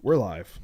We're live.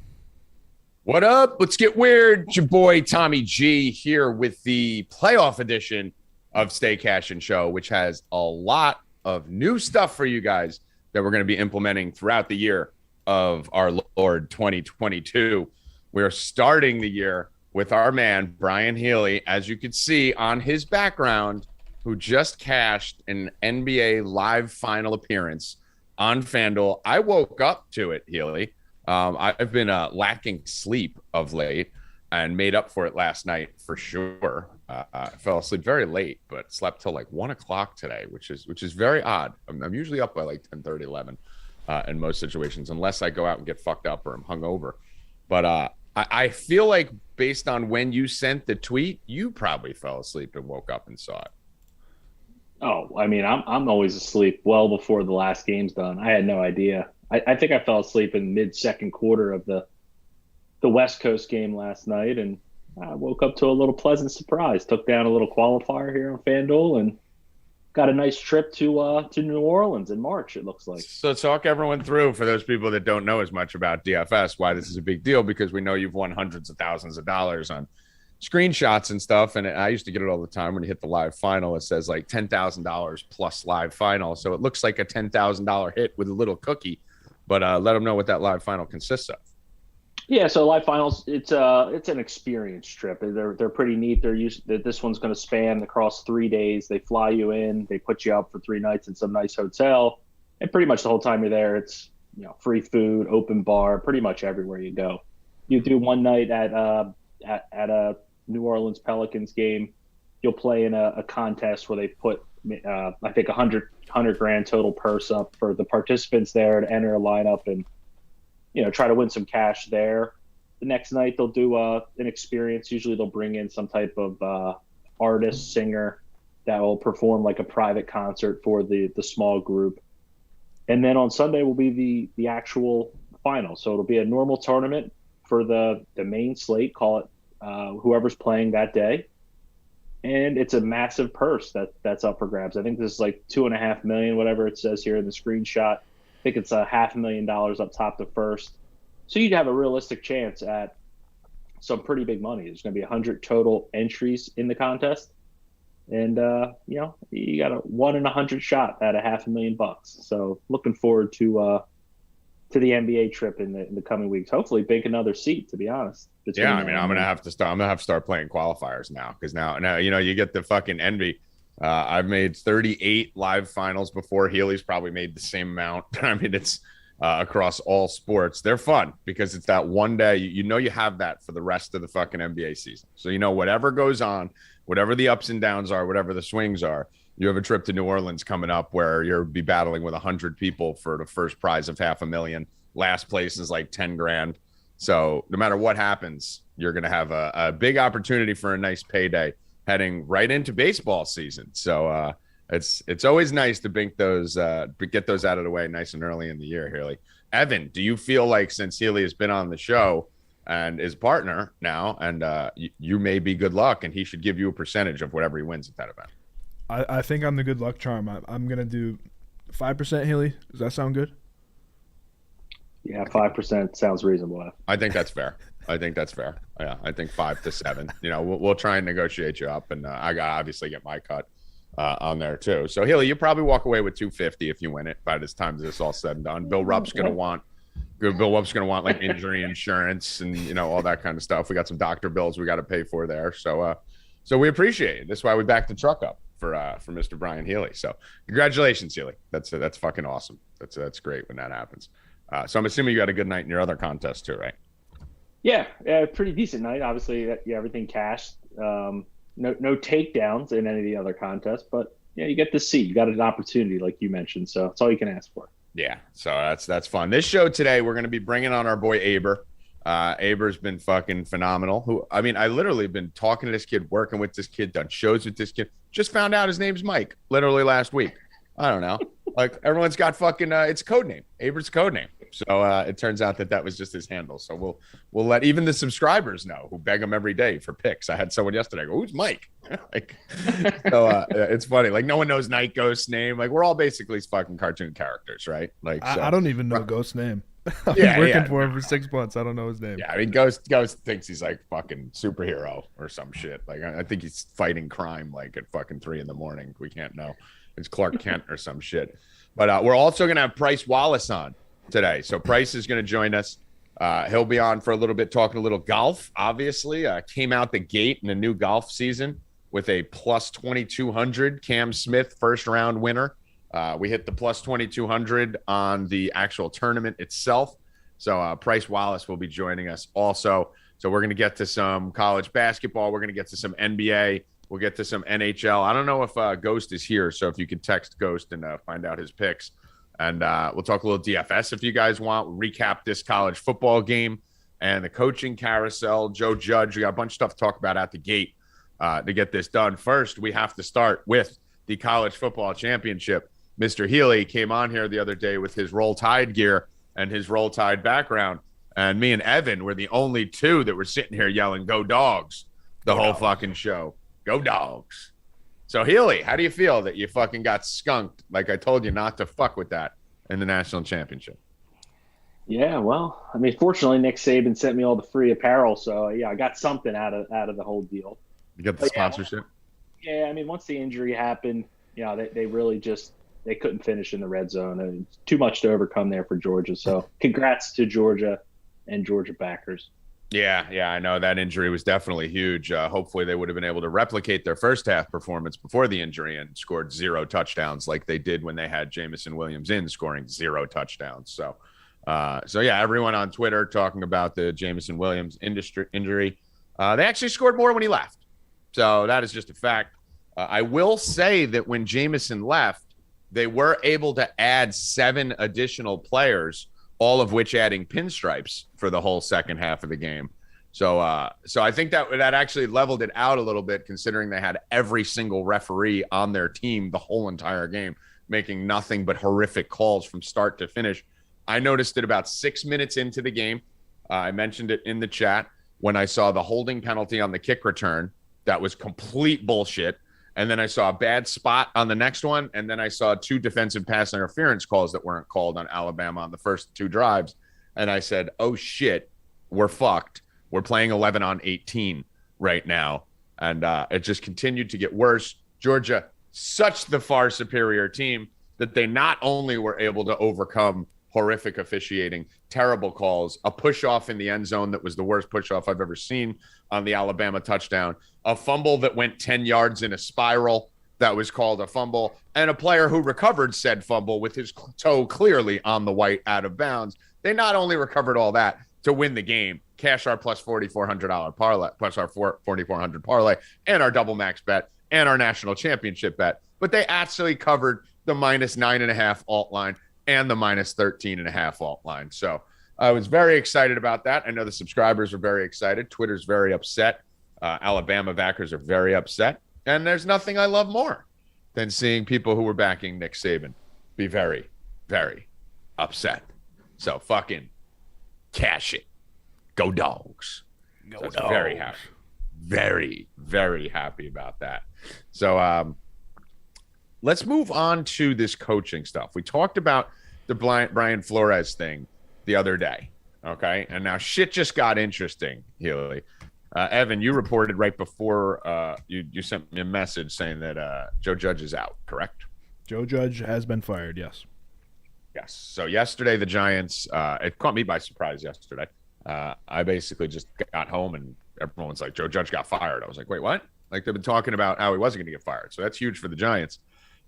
What up? Let's get weird. It's your boy Tommy G here with the playoff edition of Stay Cashin show, which has a lot of new stuff for you guys that we're going to be implementing throughout the year of our Lord 2022. We're starting the year with our man, Brian Healy, as you can see on his background, who just cashed an NBA live final appearance on FanDuel. I woke up to it, Healy. I've been lacking sleep of late and made up for it last night for sure. I fell asleep very late, but slept till like 1 o'clock today, which is very odd. I'm usually up by like 10:30, 11 in most situations, unless I go out and get fucked up or I'm hungover. But I feel like based on when you sent the tweet, you probably fell asleep and woke up and saw it. Oh, I mean, I'm always asleep well before the last game's done. I had no idea. I think I fell asleep in mid-second quarter of the West Coast game last night, and I woke up to a little pleasant surprise. Took down a little qualifier here on FanDuel and got a nice trip to New Orleans in March, it looks like. So talk everyone through, for those people that don't know as much about DFS, why this is a big deal, because we know you've won hundreds of thousands of dollars on screenshots and stuff. And I used to get it all the time when you hit the live final. It says like $10,000 plus live final. So it looks like a $10,000 hit with a little cookie. But let them know what that live final consists of. Yeah, so live finals, it's an experience trip. They're pretty neat. This one's going to span across 3 days. They fly you in, they put you up for 3 nights in some nice hotel, and pretty much the whole time you're there, it's free food, open bar, pretty much everywhere you go. You do one night at a New Orleans Pelicans game. You'll play in a contest where they put I think 100 grand total purse up for the participants there to enter a lineup and try to win some cash there. The next night they'll do an experience. Usually they'll bring in some type of artist, singer that will perform like a private concert for the small group. And then on Sunday will be the actual final. So it'll be a normal tournament for the main slate, call it whoever's playing that day. And it's a massive purse that's up for grabs. I think this is like $2.5 million, whatever it says here in the screenshot. I think it's $500,000 up top to first. So you'd have a realistic chance at some pretty big money. There's going to be 100 total entries in the contest. And, you got a 1 in 100 shot at $500,000. So looking forward to the NBA trip in the coming weeks. Hopefully bank another seat, to be honest. Yeah, I mean, I'm gonna have to start playing qualifiers now, because now you get the fucking envy. I've made 38 live finals before. Healy's probably made the same amount. I mean, it's across all sports. They're fun because it's that one day you have that for the rest of the fucking NBA season. So whatever goes on, whatever the ups and downs are, whatever the swings are, you have a trip to New Orleans coming up where you'll be battling with 100 people for the first prize of $500,000. Last place is like 10 grand. So no matter what happens, you're going to have a big opportunity for a nice payday heading right into baseball season. So it's always nice to get those out of the way nice and early in the year, Healy. Evan, do you feel like, since Healy has been on the show and is partner now, and you may be good luck, and he should give you a percentage of whatever he wins at that event? I think I'm the good luck charm. I'm going to do 5%, Healy. Does that sound good? Yeah, 5% sounds reasonable. I think that's fair. Yeah, I think 5 to 7. We'll try and negotiate you up, and I got obviously get my cut on there too. So Healy, you probably walk away with 250 if you win it by this time this all said and done. Bill Rupp's gonna want like injury insurance and all that kind of stuff. We got some doctor bills we got to pay for there. So we appreciate it. That's why we backed the truck up for Mr. Brian Healy. So congratulations, Healy. That's fucking awesome. That's great when that happens. So I'm assuming you had a good night in your other contest too, right? Yeah, pretty decent night. Obviously, everything cashed. No takedowns in any of the other contests, but you get to see. You got an opportunity, like you mentioned. So that's all you can ask for. Yeah, so that's fun. This show today, we're going to be bringing on our boy Aber. Aber's been fucking phenomenal. I literally been talking to this kid, working with this kid, done shows with this kid. Just found out his name's Mike literally last week. I don't know. Like, everyone's got fucking it's a code name. Aber's code name. So it turns out that was just his handle. So we'll let even the subscribers know who beg him every day for picks. I had someone yesterday go, "Who's Mike?" It's funny. Like, no one knows Night Ghost's name. Like, we're all basically fucking cartoon characters, right? Like, I don't even know Ghost's name. I've been working for him for 6 months. I don't know his name. Yeah, I mean, Ghost thinks he's like fucking superhero or some shit. Like, I think he's fighting crime like at fucking 3 a.m. We can't know. It's Clark Kent or some shit. But we're also gonna have Price Wallace on today. So Price is gonna join us. He'll be on for a little bit, talking a little golf. Obviously, came out the gate in a new golf season with a plus 2,200 Cam Smith first round winner. We hit the plus 2,200 on the actual tournament itself. So Price Wallace will be joining us also. So we're going to get to some college basketball. We're going to get to some NBA. We'll get to some NHL. I don't know if Ghost is here. So if you could text Ghost and find out his picks. And we'll talk a little DFS if you guys want. We'll recap this college football game and the coaching carousel. Joe Judge, we got a bunch of stuff to talk about at the gate to get this done. First, we have to start with the college football championship. Mr. Healy came on here the other day with his Roll Tide gear and his Roll Tide background. And me and Evan were the only two that were sitting here yelling, "Go Dogs," the whole fucking show. Go Dogs. So, Healy, how do you feel that you fucking got skunked like I told you not to fuck with that in the national championship? Yeah, well, I mean, fortunately, Nick Saban sent me all the free apparel. So, yeah, I got something out of the whole deal. You got the sponsorship? Yeah, I mean, once the injury happened, they really just – they couldn't finish in the red zone. And too much to overcome there for Georgia. So congrats to Georgia and Georgia backers. Yeah, I know that injury was definitely huge. Hopefully they would have been able to replicate their first half performance before the injury and scored 0 touchdowns like they did when they had Jamison Williams in, scoring 0 touchdowns. So yeah, everyone on Twitter talking about the Jamison Williams injury. They actually scored more when he left. So that is just a fact. I will say that when Jamison left, they were able to add 7 additional players, all of which adding pinstripes for the whole second half of the game. So I think that actually leveled it out a little bit, considering they had every single referee on their team the whole entire game, making nothing but horrific calls from start to finish. I noticed it about 6 minutes into the game. I mentioned it in the chat when I saw the holding penalty on the kick return. That was complete bullshit. And then I saw a bad spot on the next one. And then I saw 2 defensive pass interference calls that weren't called on Alabama on the first 2 drives. And I said, oh, shit, we're fucked. We're playing 11 on 18 right now. And it just continued to get worse. Georgia, such the far superior team that they not only were able to overcome horrific officiating, terrible calls, a push-off in the end zone that was the worst push-off I've ever seen on the Alabama touchdown, a fumble that went 10 yards in a spiral that was called a fumble, and a player who recovered said fumble with his toe clearly on the white out of bounds. They not only recovered all that to win the game, cash our plus $4,400 parlay, plus our 4,400 parlay, and our double max bet, and our national championship bet, but they actually covered the minus 9.5 alt line and the minus 13.5 alt line. So I was very excited about that. I know the subscribers are very excited. Twitter's very upset. Alabama backers are very upset. And there's nothing I love more than seeing people who were backing Nick Saban be very, very upset. So fucking cash it. Go Dogs. Go Dogs. Very happy. Very, very happy about that. So let's move on to this coaching stuff. We talked about the Brian Flores thing the other day. Okay. And now shit just got interesting, Healy. Evan, you reported right before you sent me a message saying that Joe Judge is out, correct? Joe Judge has been fired, yes. Yes. So yesterday, the Giants, it caught me by surprise yesterday. I basically just got home and everyone's like, Joe Judge got fired. I was like, wait, what? Like, they've been talking about how he wasn't going to get fired. So that's huge for the Giants.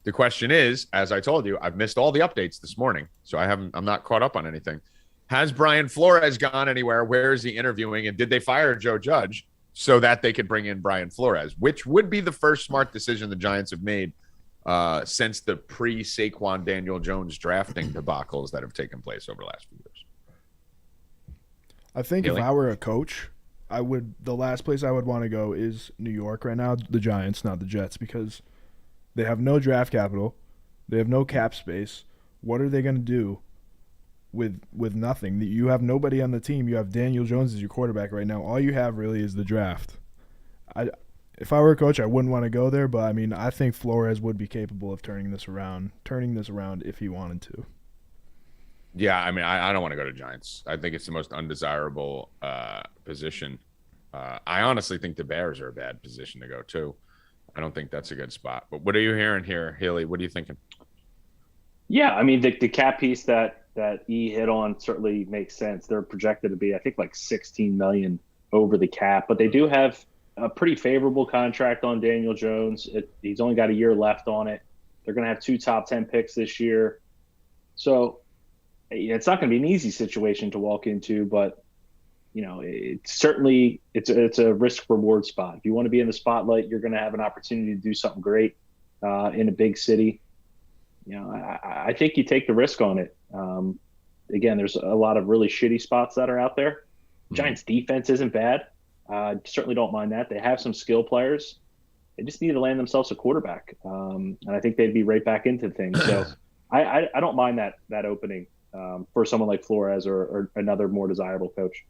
The question is, as I told you, I've missed all the updates this morning, so I'm not caught up on anything. Has Brian Flores gone anywhere? Where is he interviewing? And did they fire Joe Judge so that they could bring in Brian Flores, which would be the first smart decision the Giants have made since the pre-Saquon Daniel Jones drafting debacles that have taken place over the last few years? I think if I were a coach, the last place I would want to go is New York right now, the Giants, not the Jets, because they have no draft capital. They have no cap space. What are they going to do with nothing? You have nobody on the team. You have Daniel Jones as your quarterback right now. All you have really is the draft. If I were a coach, I wouldn't want to go there, but I mean, I think Flores would be capable of turning this around if he wanted to. Yeah, I mean, I don't want to go to Giants. I think it's the most undesirable position. I honestly think the Bears are a bad position to go to. I don't think that's a good spot. But what are you hearing here, Haley? What are you thinking? Yeah, I mean the cap piece that E hit on certainly makes sense. They're projected to be, I think, like 16 million over the cap, but they do have a pretty favorable contract on Daniel Jones. He's only got a year left on it. They're going to have 2 top 10 picks this year, so it's not going to be an easy situation to walk into. But it's certainly it's a risk reward spot. If you want to be in the spotlight, you're going to have an opportunity to do something great in a big city. I think you take the risk on it. Again, there's a lot of really shitty spots that are out there. Giants defense isn't bad. Certainly don't mind that. They have some skill players. They just need to land themselves a quarterback. And I think they'd be right back into things. So I don't mind that opening for someone like Flores or another more desirable coach.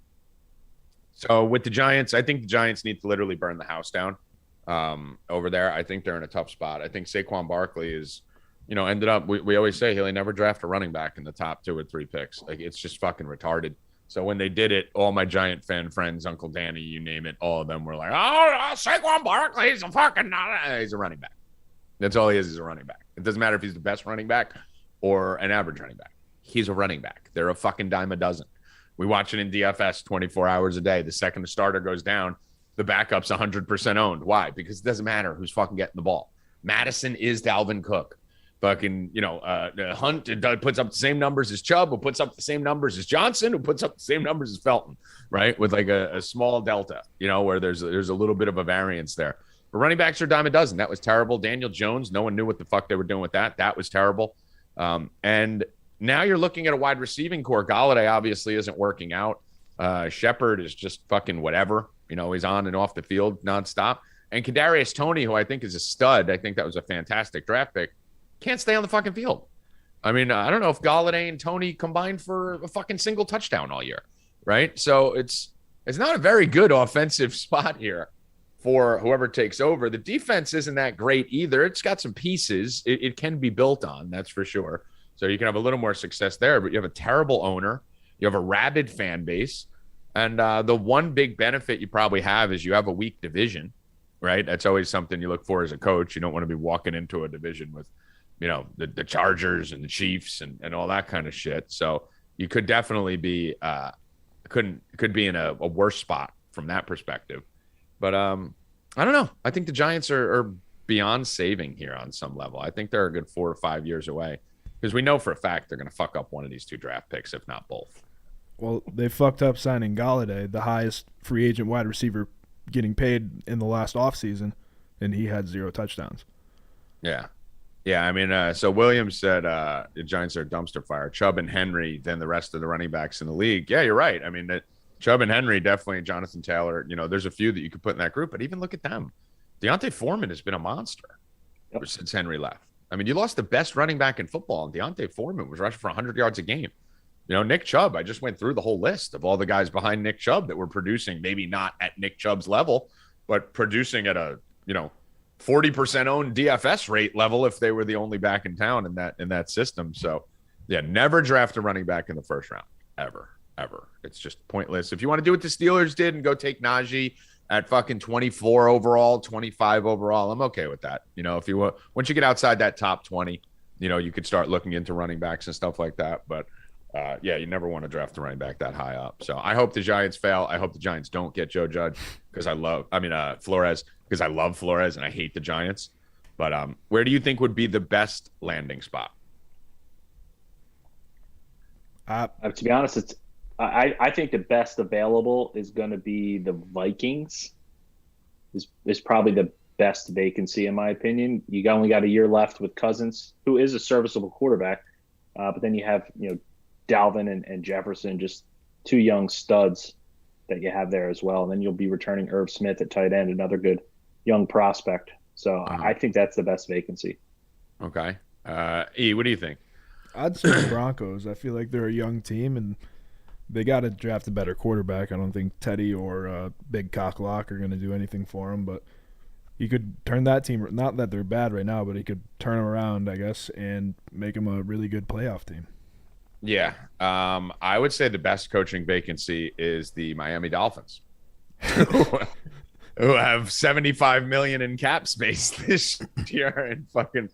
So with the Giants, I think the Giants need to literally burn the house down over there. I think they're in a tough spot. I think Saquon Barkley is, ended up, we always say he'll never draft a running back in the top 2 or 3 picks. Like, it's just fucking retarded. So when they did it, all my Giant fan friends, Uncle Danny, you name it, all of them were like, oh, Saquon Barkley, he's a running back. That's all he is a running back. It doesn't matter if he's the best running back or an average running back. He's a running back. They're a fucking dime a dozen. We watch it in DFS 24 hours a day. The second the starter goes down, the backup's 100% owned. Why? Because it doesn't matter who's fucking getting the ball. Madison is Dalvin Cook. Fucking, Hunt puts up the same numbers as Chubb, who puts up the same numbers as Johnson, who puts up the same numbers as Felton, right? With like a small delta, where there's a little bit of a variance there. But running backs are a dime a dozen. That was terrible. Daniel Jones, no one knew what the fuck they were doing with that. That was terrible. And now you're looking at a wide receiving core. Golladay obviously isn't working out. Shepard is just fucking whatever. He's on and off the field nonstop. And Kadarius Toney, who I think is a stud, I think that was a fantastic draft pick, can't stay on the fucking field. I mean, I don't know if Golladay and Toney combined for a fucking single touchdown all year, right? So it's not a very good offensive spot here for whoever takes over. The defense isn't that great either. It's got some pieces it can be built on, that's for sure. So you can have a little more success there, but you have a terrible owner. You have a rabid fan base. And the one big benefit you probably have is you have a weak division, right? That's always something you look for as a coach. You don't want to be walking into a division with, the Chargers and the Chiefs and all that kind of shit. So you could definitely be could be in a worse spot from that perspective. But I don't know. I think the Giants are beyond saving here on some level. I think they're a good 4 or 5 years away. Because we know for a fact they're going to fuck up one of these 2 draft picks, if not both. Well, they fucked up signing Golladay, the highest free agent wide receiver getting paid in the last offseason, and he had 0 touchdowns. Yeah. Yeah, I mean, so Williams said the Giants are a dumpster fire. Chubb and Henry, then the rest of the running backs in the league. Yeah, you're right. I mean, Chubb and Henry, definitely Jonathan Taylor. There's a few that you could put in that group, but even look at them. Deontay Foreman has been a monster since Henry left. I mean, you lost the best running back in football, and Deontay Foreman was rushing for 100 yards a game. Nick Chubb, I just went through the whole list of all the guys behind Nick Chubb that were producing, maybe not at Nick Chubb's level, but producing at a, 40% owned DFS rate level if they were the only back in town in that system. So, yeah, never draft a running back in the first round, ever. It's just pointless. If you want to do what the Steelers did and go take Najee at fucking 24 overall, 25 overall, I'm okay with that. If you want, once you get outside that top 20, you could start looking into running backs and stuff like that. But yeah, you never want to draft a running back that high up. So I hope the Giants fail. I hope the Giants don't get Joe Judge Flores, because I love Flores and I hate the Giants. But where do you think would be the best landing spot? To be honest, I think the best available is going to be the Vikings. Is probably the best vacancy in my opinion. You only got a year left with Cousins, who is a serviceable quarterback, but then you have Dalvin and Jefferson, just 2 young studs that you have there as well. And then you'll be returning Irv Smith at tight end, another good young prospect. So I think that's the best vacancy. Okay. E, what do you think? I'd say the Broncos. I feel like they're a young team, and they got to draft a better quarterback. I don't think Teddy or Big Cock Lock are going to do anything for him, but he could turn that team, not that they're bad right now, but he could turn them around, I guess, and make them a really good playoff team. Yeah. I would say the best coaching vacancy is the Miami Dolphins, who have 75 million in cap space this year and fucking,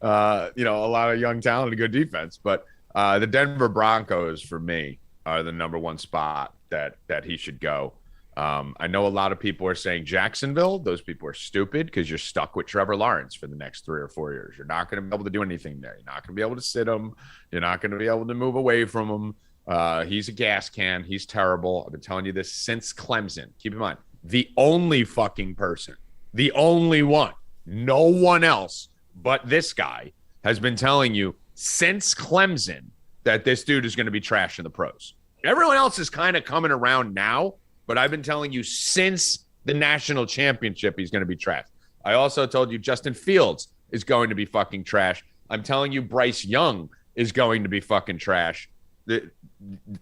a lot of young talent and good defense. But the Denver Broncos, for me, are the number one spot that he should go. I know a lot of people are saying Jacksonville. Those people are stupid because you're stuck with Trevor Lawrence for the next 3 or 4 years. You're not going to be able to do anything there. You're not going to be able to sit him. You're not going to be able to move away from him. He's a gas can. He's terrible. I've been telling you this since Clemson. Keep in mind, the only fucking person, the only one, no one else but this guy has been telling you since Clemson that this dude is going to be trash in the pros. Everyone else is kind of coming around now, but I've been telling you since the national championship he's going to be trash. I also told you Justin Fields is going to be fucking trash. I'm telling you Bryce Young is going to be fucking trash.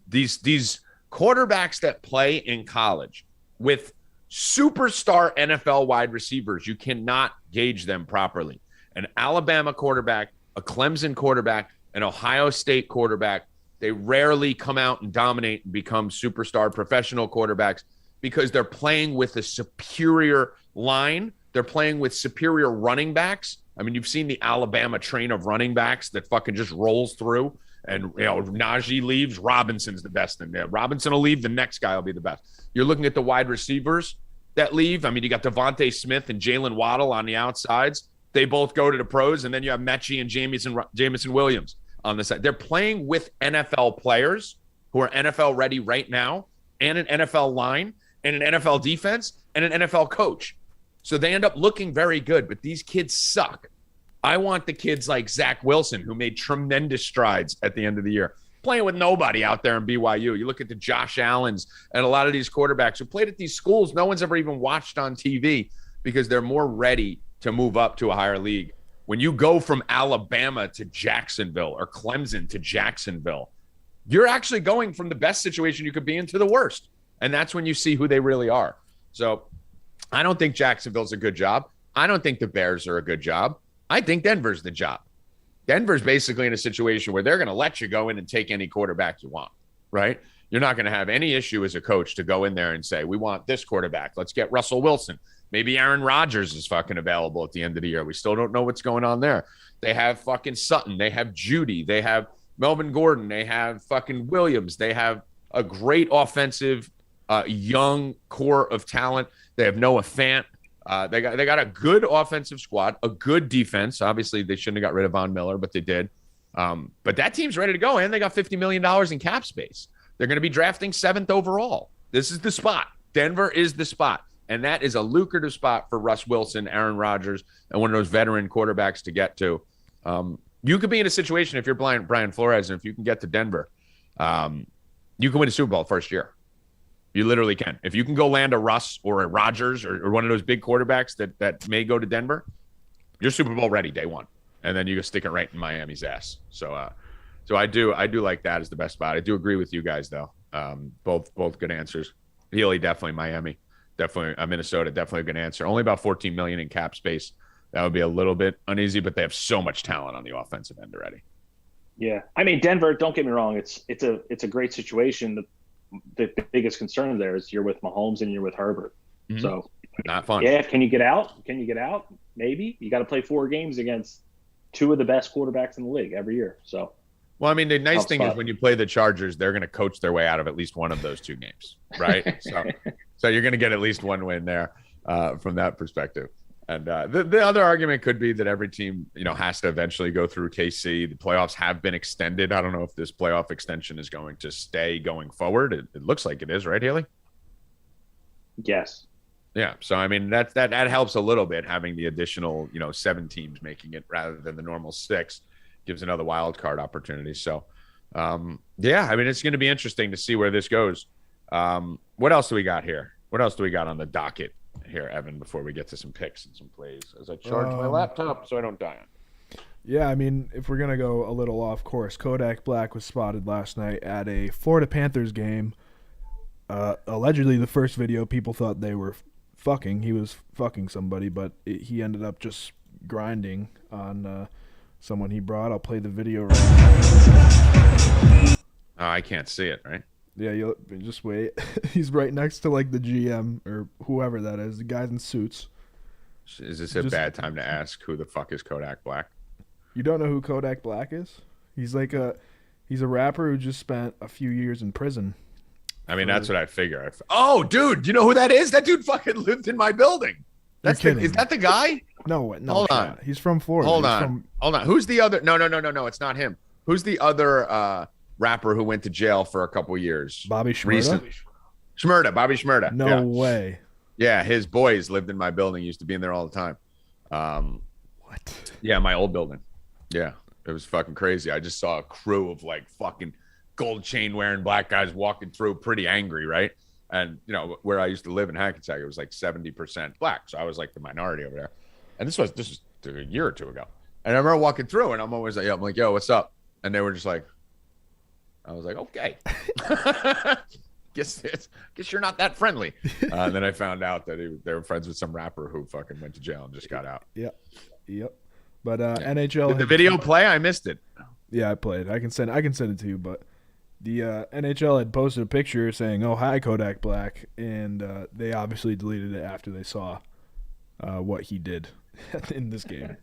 These quarterbacks that play in college with superstar NFL wide receivers, you cannot gauge them properly. An Alabama quarterback, a Clemson quarterback, an Ohio State quarterback, they rarely come out and dominate and become superstar professional quarterbacks because they're playing with a superior line. They're playing with superior running backs. I mean, you've seen the Alabama train of running backs that fucking just rolls through. And, Najee leaves, Robinson's the best in there. Robinson will leave, the next guy will be the best. You're looking at the wide receivers that leave. I mean, you got Devontae Smith and Jalen Waddle on the outsides. They both go to the pros. And then you have Mechie and Jameson Williams on the side. They're playing with NFL players who are NFL ready right now, and an NFL line, and an NFL defense, and an NFL coach. So they end up looking very good, but these kids suck. I want the kids like Zach Wilson, who made tremendous strides at the end of the year, playing with nobody out there in BYU. You look at the Josh Allens and a lot of these quarterbacks who played at these schools no one's ever even watched on TV because they're more ready to move up to a higher league. When you go from Alabama to Jacksonville or Clemson to Jacksonville, you're actually going from the best situation you could be in to the worst. And that's when you see who they really are. So I don't think Jacksonville's a good job. I don't think the Bears are a good job. I think Denver's the job. Denver's basically in a situation where they're going to let you go in and take any quarterback you want, right? You're not going to have any issue as a coach to go in there and say, we want this quarterback. Let's get Russell Wilson. Maybe Aaron Rodgers is fucking available at the end of the year. We still don't know what's going on there. They have fucking Sutton. They have Judy. They have Melvin Gordon. They have fucking Williams. They have a great offensive young core of talent. They have Noah Fant. They got a good offensive squad, a good defense. Obviously, they shouldn't have got rid of Von Miller, but they did. But that team's ready to go, and they got $50 million in cap space. They're going to be drafting 7th overall. This is the spot. Denver is the spot. And that is a lucrative spot for Russ Wilson, Aaron Rodgers, and one of those veteran quarterbacks to get to. You could be in a situation, if you're Brian Flores, and if you can get to Denver, you can win a Super Bowl first year. You literally can. If you can go land a Russ or a Rodgers or one of those big quarterbacks that may go to Denver, you're Super Bowl ready day one. And then you can stick it right in Miami's ass. So I do like that as the best spot. I do agree with you guys, though. Both good answers. Healy, definitely Miami. Definitely Minnesota, definitely a good answer. Only about 14 million in cap space. That would be a little bit uneasy, but they have so much talent on the offensive end already. Yeah. I mean, Denver, don't get me wrong. It's a great situation. The biggest concern there is you're with Mahomes and you're with Herbert. Mm-hmm. So not fun. Yeah. Can you get out? Maybe. You got to play 4 games against 2 of the best quarterbacks in the league every year. So, well, I mean, the nice thing is when you play the Chargers, they're going to coach their way out of at least one of those 2 games, right? So you're going to get at least one win there from that perspective. And the other argument could be that every team, has to eventually go through KC. The playoffs have been extended. I don't know if this playoff extension is going to stay going forward. It looks like it is, right, Haley? Yes. Yeah. So, I mean, that helps a little bit, having the additional, 7 teams making it rather than the normal 6 gives another wild card opportunity. So, yeah, I mean, it's going to be interesting to see where this goes. What else do we got here? What else do we got on the docket here, Evan, before we get to some picks and some plays as I charge my laptop so I don't die on it? Yeah, I mean, if we're going to go a little off course, Kodak Black was spotted last night at a Florida Panthers game. Allegedly, the first video, people thought they were fucking. He was fucking somebody, but he ended up just grinding on someone he brought. I'll play the video right now. Oh, I can't see it, right? Yeah, you'll just wait. He's right next to like the GM or whoever that is, the guys in suits. Is this a bad time to ask who the fuck is Kodak Black? You don't know who Kodak Black is? He's a rapper who just spent a few years in prison. I mean, that's what I figure. Oh, dude, you know who that is? That dude fucking lived in my building. Is that the guy? No. Hold on. He's from Florida. Hold on. Who's the other? No. It's not him. Who's the other rapper who went to jail for a couple years? Bobby Shmurda? Bobby Shmurda. No way. Yeah, his boys lived in my building. Used to be in there all the time. What? Yeah, my old building. Yeah, it was fucking crazy. I just saw a crew of like fucking gold chain wearing black guys walking through, pretty angry, right? And you know where I used to live in Hackensack, it was like 70% black, so I was like the minority over there. And this was a year or two ago. And I remember walking through, and I'm always like, yo, what's up? And they were just like, I was like, okay. Guess you're not that friendly. And then I found out that they were friends with some rapper who fucking went to jail and just got out. Yep. But NHL. Did the video play? I missed it. Yeah, I played. I can send it to you. But the NHL had posted a picture saying, "Oh, hi, Kodak Black," and they obviously deleted it after they saw what he did in this game.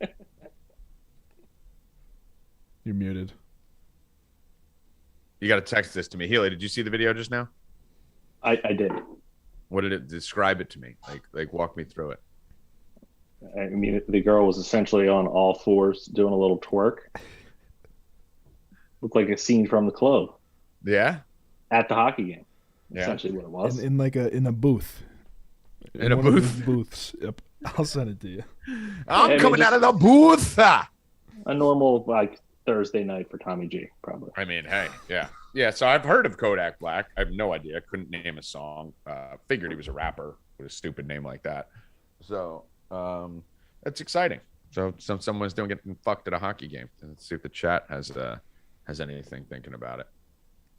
You're muted. You got to text this to me. Healy, did you see the video just now? I did. What did it describe it to me? Like walk me through it. I mean, the girl was essentially on all fours doing a little twerk. Looked like a scene from The Club. Yeah. At the hockey game. Yeah. Essentially what it was. In a booth. In a booth? Booths. Yep. I'll send it to you. I'm coming out of the booth. A normal like Thursday night for Tommy G, probably. I mean, hey, yeah. Yeah, so I've heard of Kodak Black. I have no idea. Couldn't name a song. Figured he was a rapper with a stupid name like that. So that's exciting. So someone's getting fucked at a hockey game. Let's see if the chat has anything thinking about it.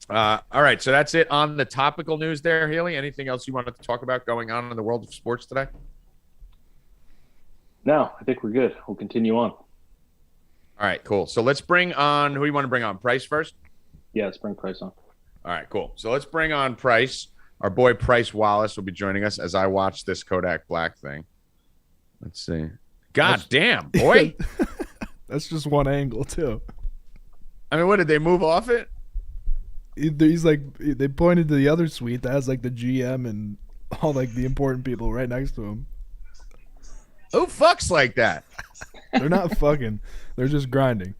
All right, so that's it on the topical news there, Healy. Anything else you wanted to talk about going on in the world of sports today? No, I think we're good. We'll continue on. All right, cool. So let's bring on, who do you want to bring on? Price first? Yeah, let's bring Price on. All right, cool. So let's bring on Price. Our boy Price Wallace will be joining us as I watch this Kodak Black thing. Let's see. God damn, boy. That's just one angle, too. I mean, what, did they move off it? He's like, they pointed to the other suite that has like the GM and all like the important people right next to him. Who fucks like that? They're not fucking. They're just grinding.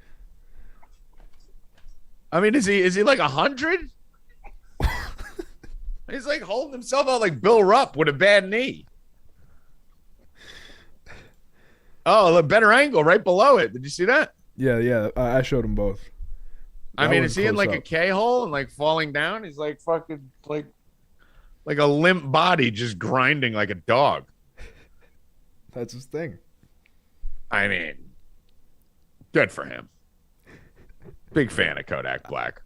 I mean, is he like 100? He's like holding himself out like Bill Rupp with a bad knee. Oh, a better angle right below it. Did you see that? Yeah. I showed them both. I mean, is he in like a K-hole and like falling down? He's like fucking like a limp body just grinding like a dog. That's his thing. I mean, good for him. Big fan of Kodak Black.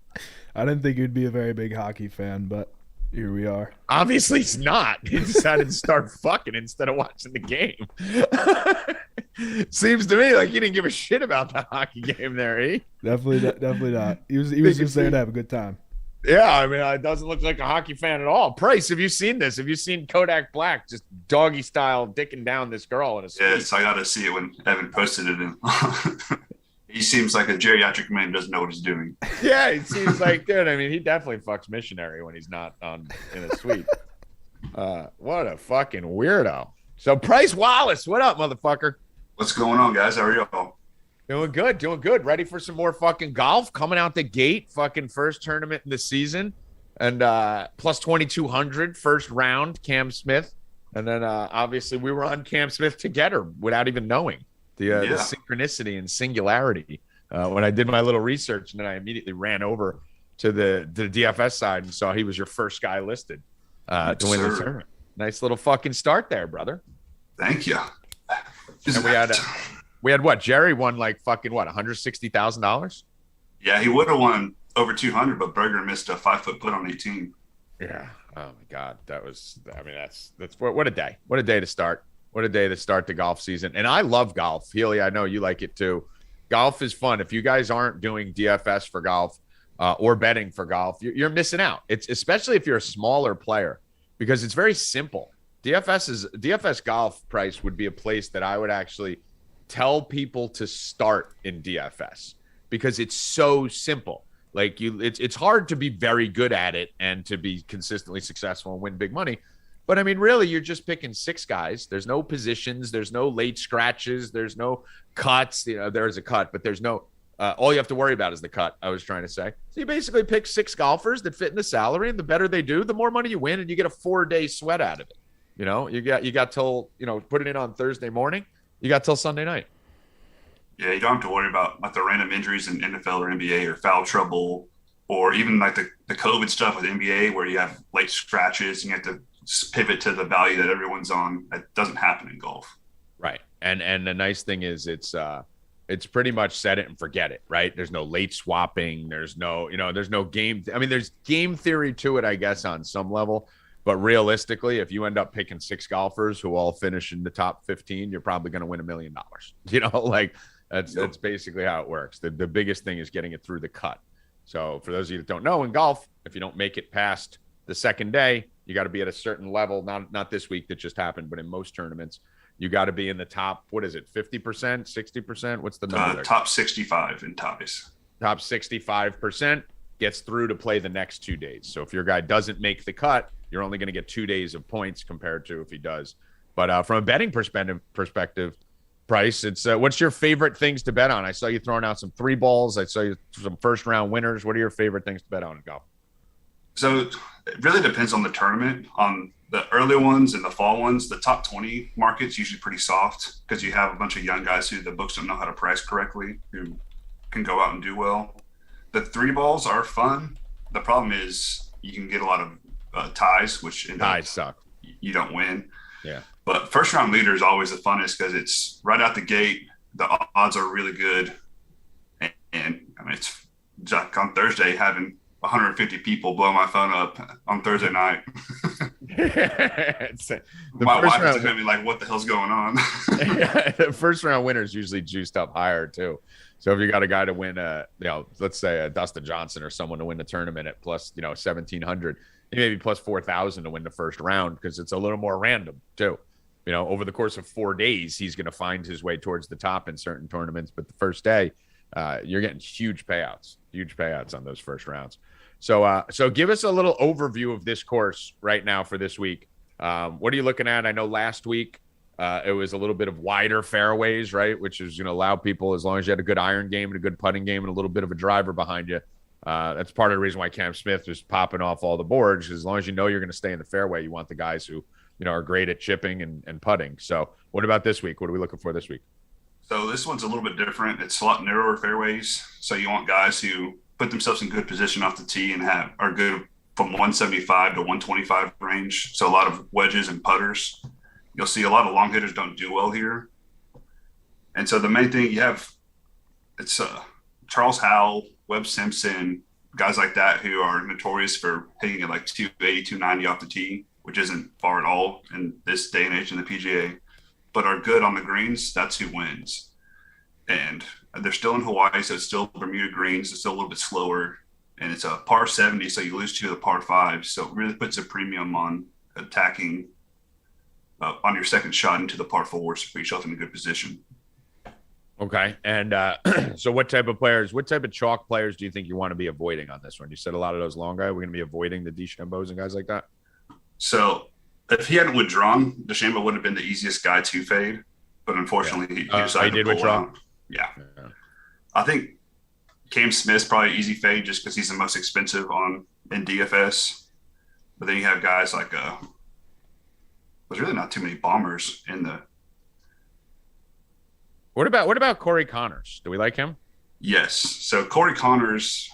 I didn't think you'd be a very big hockey fan, but here we are. Obviously, he's not. He decided to start fucking instead of watching the game. Seems to me like he didn't give a shit about the hockey game there, eh? Definitely not. He was just there to have a good time. Yeah, I mean, it doesn't look like a hockey fan at all. Price, have you seen this? Have you seen Kodak Black just doggy style dicking down this girl in a suite? Yes, I got to see it when Evan posted it. He seems like a geriatric man who doesn't know what he's doing. Yeah, he seems like, dude, I mean, he definitely fucks missionary when he's not in a suite. What a fucking weirdo. So Price Wallace, what up, motherfucker? What's going on, guys? How are y'all? Doing good. Ready for some more fucking golf? Coming out the gate, fucking first tournament in the season. And plus 2,200, first round, Cam Smith. And then obviously we were on Cam Smith together without even knowing the synchronicity and singularity. When I did my little research, and then I immediately ran over to the DFS side and saw he was your first guy listed to win the tournament. Nice little fucking start there, brother. Thank you. And we had what? Jerry won like fucking what? $160,000. Yeah, he would have won over 200, but Berger missed a 5-foot putt on 18. Yeah. Oh my God, that was. I mean, that's what a day. What a day to start. What a day to start the golf season. And I love golf. Healy, I know you like it too. Golf is fun. If you guys aren't doing DFS for golf, or betting for golf, you're missing out. It's especially if you're a smaller player, because it's very simple. DFS golf price would be a place that I would actually tell people to start in DFS, because it's so simple. Like it's hard to be very good at it and to be consistently successful and win big money. But I mean, really, you're just picking 6 guys. There's no positions. There's no late scratches. There's no cuts. You know, there's a cut, but there's no. All you have to worry about is the cut, I was trying to say. So you basically pick 6 golfers that fit in the salary, and the better they do, the more money you win, and you get a 4-day sweat out of it. You know, you got till, put it in on Thursday morning. You got till Sunday night. Yeah, you don't have to worry about like the random injuries in NFL or NBA or foul trouble, or even like the COVID stuff with NBA where you have late scratches and you have to pivot to the value that everyone's on. That doesn't happen in golf. Right. And the nice thing is it's pretty much set it and forget it, right? There's no late swapping. There's no game. I mean, there's game theory to it, I guess, on some level. But realistically, if you end up picking 6 golfers who all finish in the top 15, you're probably going to win $1 million. That's basically how it works. The biggest thing is getting it through the cut. So for those of you that don't know, in golf, if you don't make it past the second day, you got to be at a certain level. Not this week that just happened, but in most tournaments, you got to be in the top. What is it? 50%, 60%? What's the number? Top 65 in ties. Top 65% gets through to play the next 2 days. So if your guy doesn't make the cut, you're only going to get 2 days of points compared to if he does. But from a betting perspective, Price, it's what's your favorite things to bet on? I saw you throwing out some 3 balls. I saw you some first round winners. What are your favorite things to bet on in golf? So it really depends on the tournament. On the early ones and the fall ones, the top 20 market's usually pretty soft because you have a bunch of young guys who the books don't know how to price correctly, who can go out and do well. The 3 balls are fun. The problem is you can get a lot of ties, which ties suck. You don't win. Yeah. But first round leader is always the funnest because it's right out the gate. The odds are really good. And I mean, it's like on Thursday having 150 people blow my phone up on Thursday night. My wife is going to be like, what the hell's going on? The first round winner is usually juiced up higher too. So if you got a guy to win, let's say a Dustin Johnson or someone to win the tournament at plus, 1,700, he may be plus 4,000 to win the first round because it's a little more random too. Over the course of 4 days, he's going to find his way towards the top in certain tournaments. But the first day, you're getting huge payouts on those first rounds. So give us a little overview of this course right now for this week. What are you looking at? I know last week it was a little bit of wider fairways, right? Which is going to allow people, as long as you had a good iron game and a good putting game and a little bit of a driver behind you. That's part of the reason why Cam Smith was popping off all the boards. As long as you know you're going to stay in the fairway, you want the guys who are great at chipping and putting. So what about this week? What are we looking for this week? So this one's a little bit different. It's a lot narrower fairways. So you want guys who put themselves in good position off the tee and are good from 175 to 125 range. So a lot of wedges and putters. You'll see a lot of long hitters don't do well here. And so the main thing it's Charles Howell, Webb Simpson, guys like that who are notorious for hitting at like 280, 290 off the tee, which isn't far at all in this day and age in the PGA, but are good on the greens. That's who wins. And they're still in Hawaii, so it's still Bermuda greens. It's still a little bit slower. And it's a par 70, so you lose 2 of the par 5. So it really puts a premium on attacking on your second shot into the par 4s to put yourself in a good position. Okay. And so what type of chalk players do you think you want to be avoiding on this one? You said a lot of those long guys. We're going to be avoiding the DeChambeaus and guys like that? So if he hadn't withdrawn, DeChambeau would have been the easiest guy to fade. But unfortunately, he decided to pull withdraw out. Yeah. I think Cam Smith's probably easy fade just because he's the most expensive in DFS. But then you have guys like there's really not too many bombers in the. What about Corey Connors? Do we like him? Yes. So Corey Connors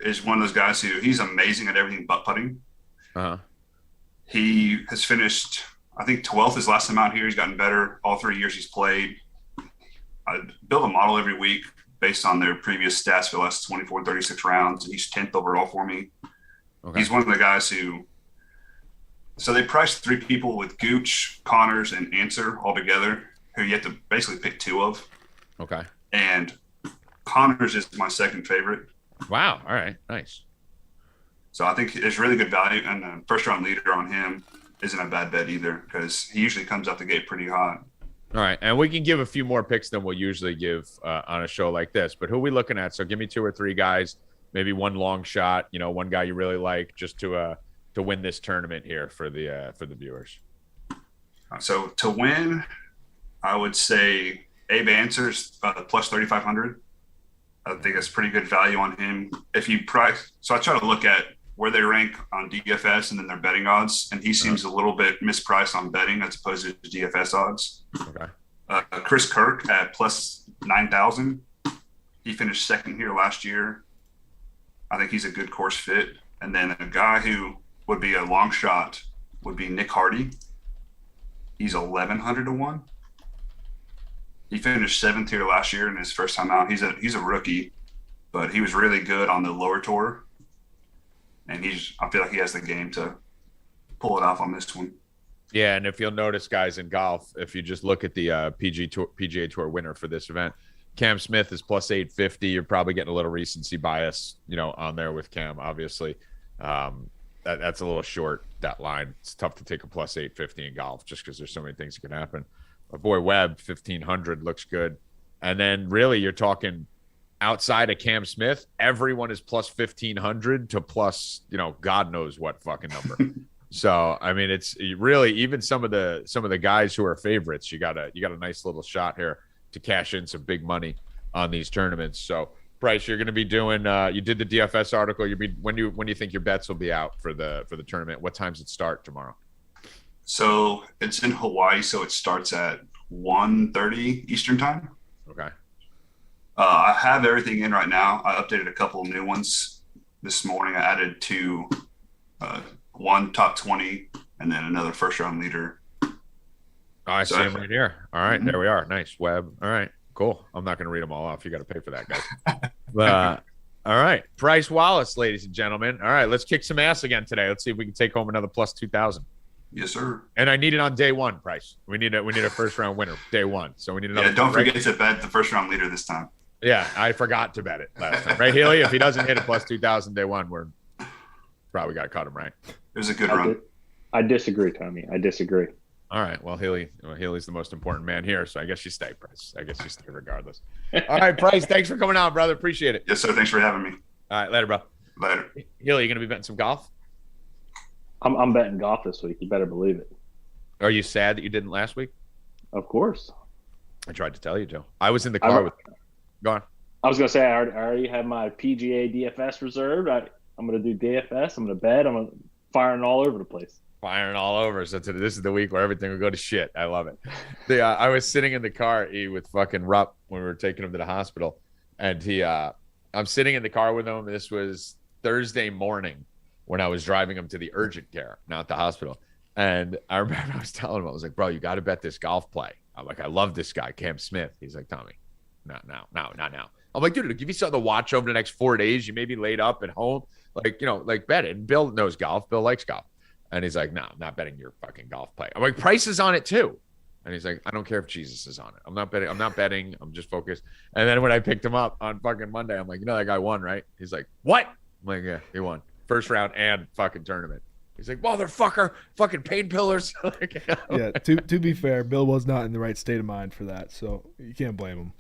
is one of those guys he's amazing at everything but putting. Uh-huh. He has finished, I think, 12th his last time out here. He's gotten better all 3 years he's played. I build a model every week based on their previous stats for the last 24 and 36 rounds, and he's 10th overall for me. Okay. He's one of the guys so they priced 3 people with Gooch, Connors, and Answer all together, who you have to basically pick 2 of. Okay. And Connors is my second favorite. Wow. All right. Nice. So I think it's really good value, and the first round leader on him isn't a bad bet either because he usually comes out the gate pretty hot. All right, and we can give a few more picks than we'll usually give on a show like this. But who are we looking at? So give me 2 or 3 guys, maybe one long shot. One guy you really like, just to win this tournament here for the viewers. So to win, I would say Abe Answers plus 3,500. I think that's pretty good value on him. If you price, so I try to look at where they rank on DFS and then their betting odds, and he seems a little bit mispriced on betting as opposed to DFS odds. Okay. Chris Kirk at plus 9,000. He finished second here last year. I think he's a good course fit. And then a guy who would be a long shot would be Nick Hardy. He's 1,100 to 1. He finished 7th here last year in his first time out. He's a rookie, but he was really good on the lower tour. And I feel like he has the game to pull it off on this one. Yeah, and if you'll notice, guys, in golf, if you just look at the PGA Tour winner for this event, Cam Smith is plus 850. You're probably getting a little recency bias, on there with Cam, obviously. That's a little short, that line. It's tough to take a plus 850 in golf just because there's so many things that can happen. My boy Webb, 1,500, looks good. And then really you're talking outside of Cam Smith, everyone is plus 1,500 to plus, God knows what fucking number. So, I mean, it's really even some of the guys who are favorites, you got a nice little shot here to cash in some big money on these tournaments. So, Bryce, you're going to be doing. You did the DFS article. When do you think your bets will be out for the tournament? What times it start tomorrow? So it's in Hawaii, so it starts at 1:30 Eastern time. Okay. I have everything in right now. I updated a couple of new ones this morning. I added 2, one top 20, and then another first round leader. Oh, I see him right here. All right, There we are. Nice, Webb. All right, cool. I'm not going to read them all off. You got to pay for that, guys. All right, Bryce Wallace, ladies and gentlemen. All right, let's kick some ass again today. Let's see if we can take home another plus 2,000. Yes, sir. And I need it on day one, Bryce. We need a first round winner day one. So we need another. Yeah, don't forget to bet the first round leader this time. Yeah, I forgot to bet it last time. Right, Healy? If he doesn't hit a plus 2,000 day one, we're probably got to cut him, right? It was a good run. I disagree, Tommy. I disagree. All right. Well, Healy's the most important man here, so I guess you stay, Bryce. I guess you stay regardless. All right, Bryce, thanks for coming on, brother. Appreciate it. Yes, sir. Thanks for having me. All right, later, bro. Later. Healy, you going to be betting some golf? I'm betting golf this week. You better believe it. Are you sad that you didn't last week? Of course. I tried to tell you, Joe. I was in the car with you. Go on. I was going to say, I already have my PGA DFS reserved. I'm going to do DFS. I'm going to bet. I'm going to firing all over the place. Firing all over. So this is the week where everything will go to shit. I love it. I was sitting in the car with fucking Rupp when we were taking him to the hospital. And I'm sitting in the car with him. This was Thursday morning when I was driving him to the urgent care, not the hospital. And I remember I was telling him, I was like, bro, you got to bet this golf play. I'm like, I love this guy, Cam Smith. He's like, Tommy, not now. I'm like, dude, it'll give you something to watch over the next 4 days. You may be laid up at home. Like bet it. And Bill knows golf. Bill likes golf. And he's like, no, I'm not betting your fucking golf play. I'm like, Price is on it too. And he's like, I don't care if Jesus is on it. I'm not betting. I'm just focused. And then when I picked him up on fucking Monday, I'm like, that guy won, right? He's like, what? I'm like, yeah, he won. First round and fucking tournament. He's like, motherfucker, fucking pain pillars. Yeah, to be fair, Bill was not in the right state of mind for that, so you can't blame him.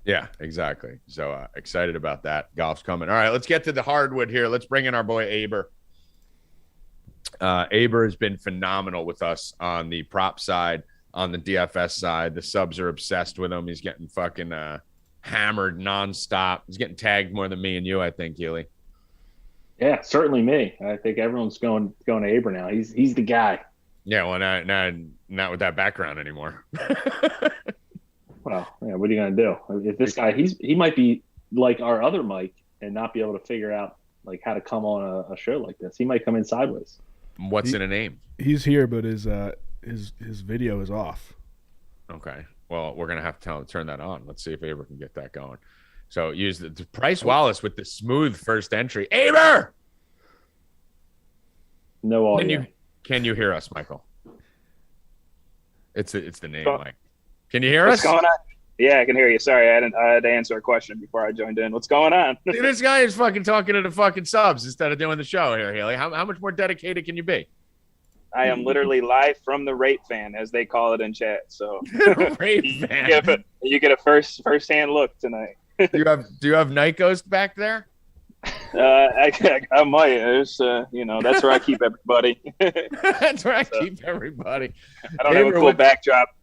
Yeah, exactly. So excited about that. Golf's coming. All right, let's get to the hardwood here. Let's bring in our boy Aber. Aber has been phenomenal with us on the prop side, on the DFS side. The subs are obsessed with him. He's getting fucking hammered nonstop. He's getting tagged more than me and you, I think, Healy. Yeah, certainly me. I think everyone's going to Aber now. He's the guy. Yeah, well, not with that background anymore. Well, yeah, what are you going to do? If this guy, he might be like our other Mike and not be able to figure out like how to come on a show like this. He might come in sideways. What's in a name? He's here, but his video is off. Okay. Well, we're gonna have to turn that on. Let's see if Aber can get that going. So use the Bryce Wallace with the smooth first entry. Aber! No audio. Can you hear us, Michael? It's the name, Mike. Can you hear What's us? going on? Yeah, I can hear you. Sorry, I had to answer a question before I joined in. What's going on? See, this guy is fucking talking to the fucking subs instead of doing the show here, Haley. How much more dedicated can you be? I am literally live from the Rape Fan, as they call it in chat. So Rape Fan. You get a first-hand look tonight. Do you have Nikos back there? I might. There's, that's where I keep everybody. That's where I keep everybody. I don't have a cool backdrop.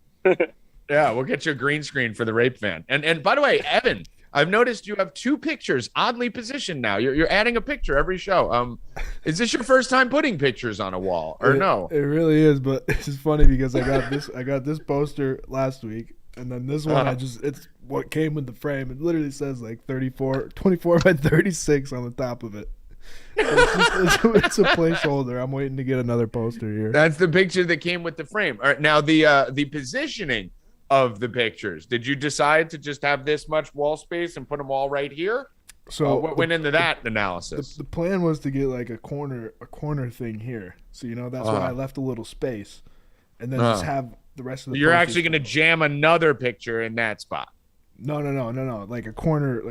Yeah, we'll get you a green screen for the Rape Fan. And by the way, Evan, I've noticed you have 2 pictures oddly positioned now. You're adding a picture every show. Is this your first time putting pictures on a wall or no? It really is, but it's funny because I got this poster last week, and then this one it's what came with the frame. It literally says like 24 by 36 on the top of it. It's a placeholder. I'm waiting to get another poster here. That's the picture that came with the frame. All right, now the positioning of the pictures. Did you decide to just have this much wall space and put them all right here? So what went into that analysis? The plan was to get like a corner thing here. So that's why I left a little space, and then just have the rest of the. You're actually going to jam another picture in that spot. No. Like a corner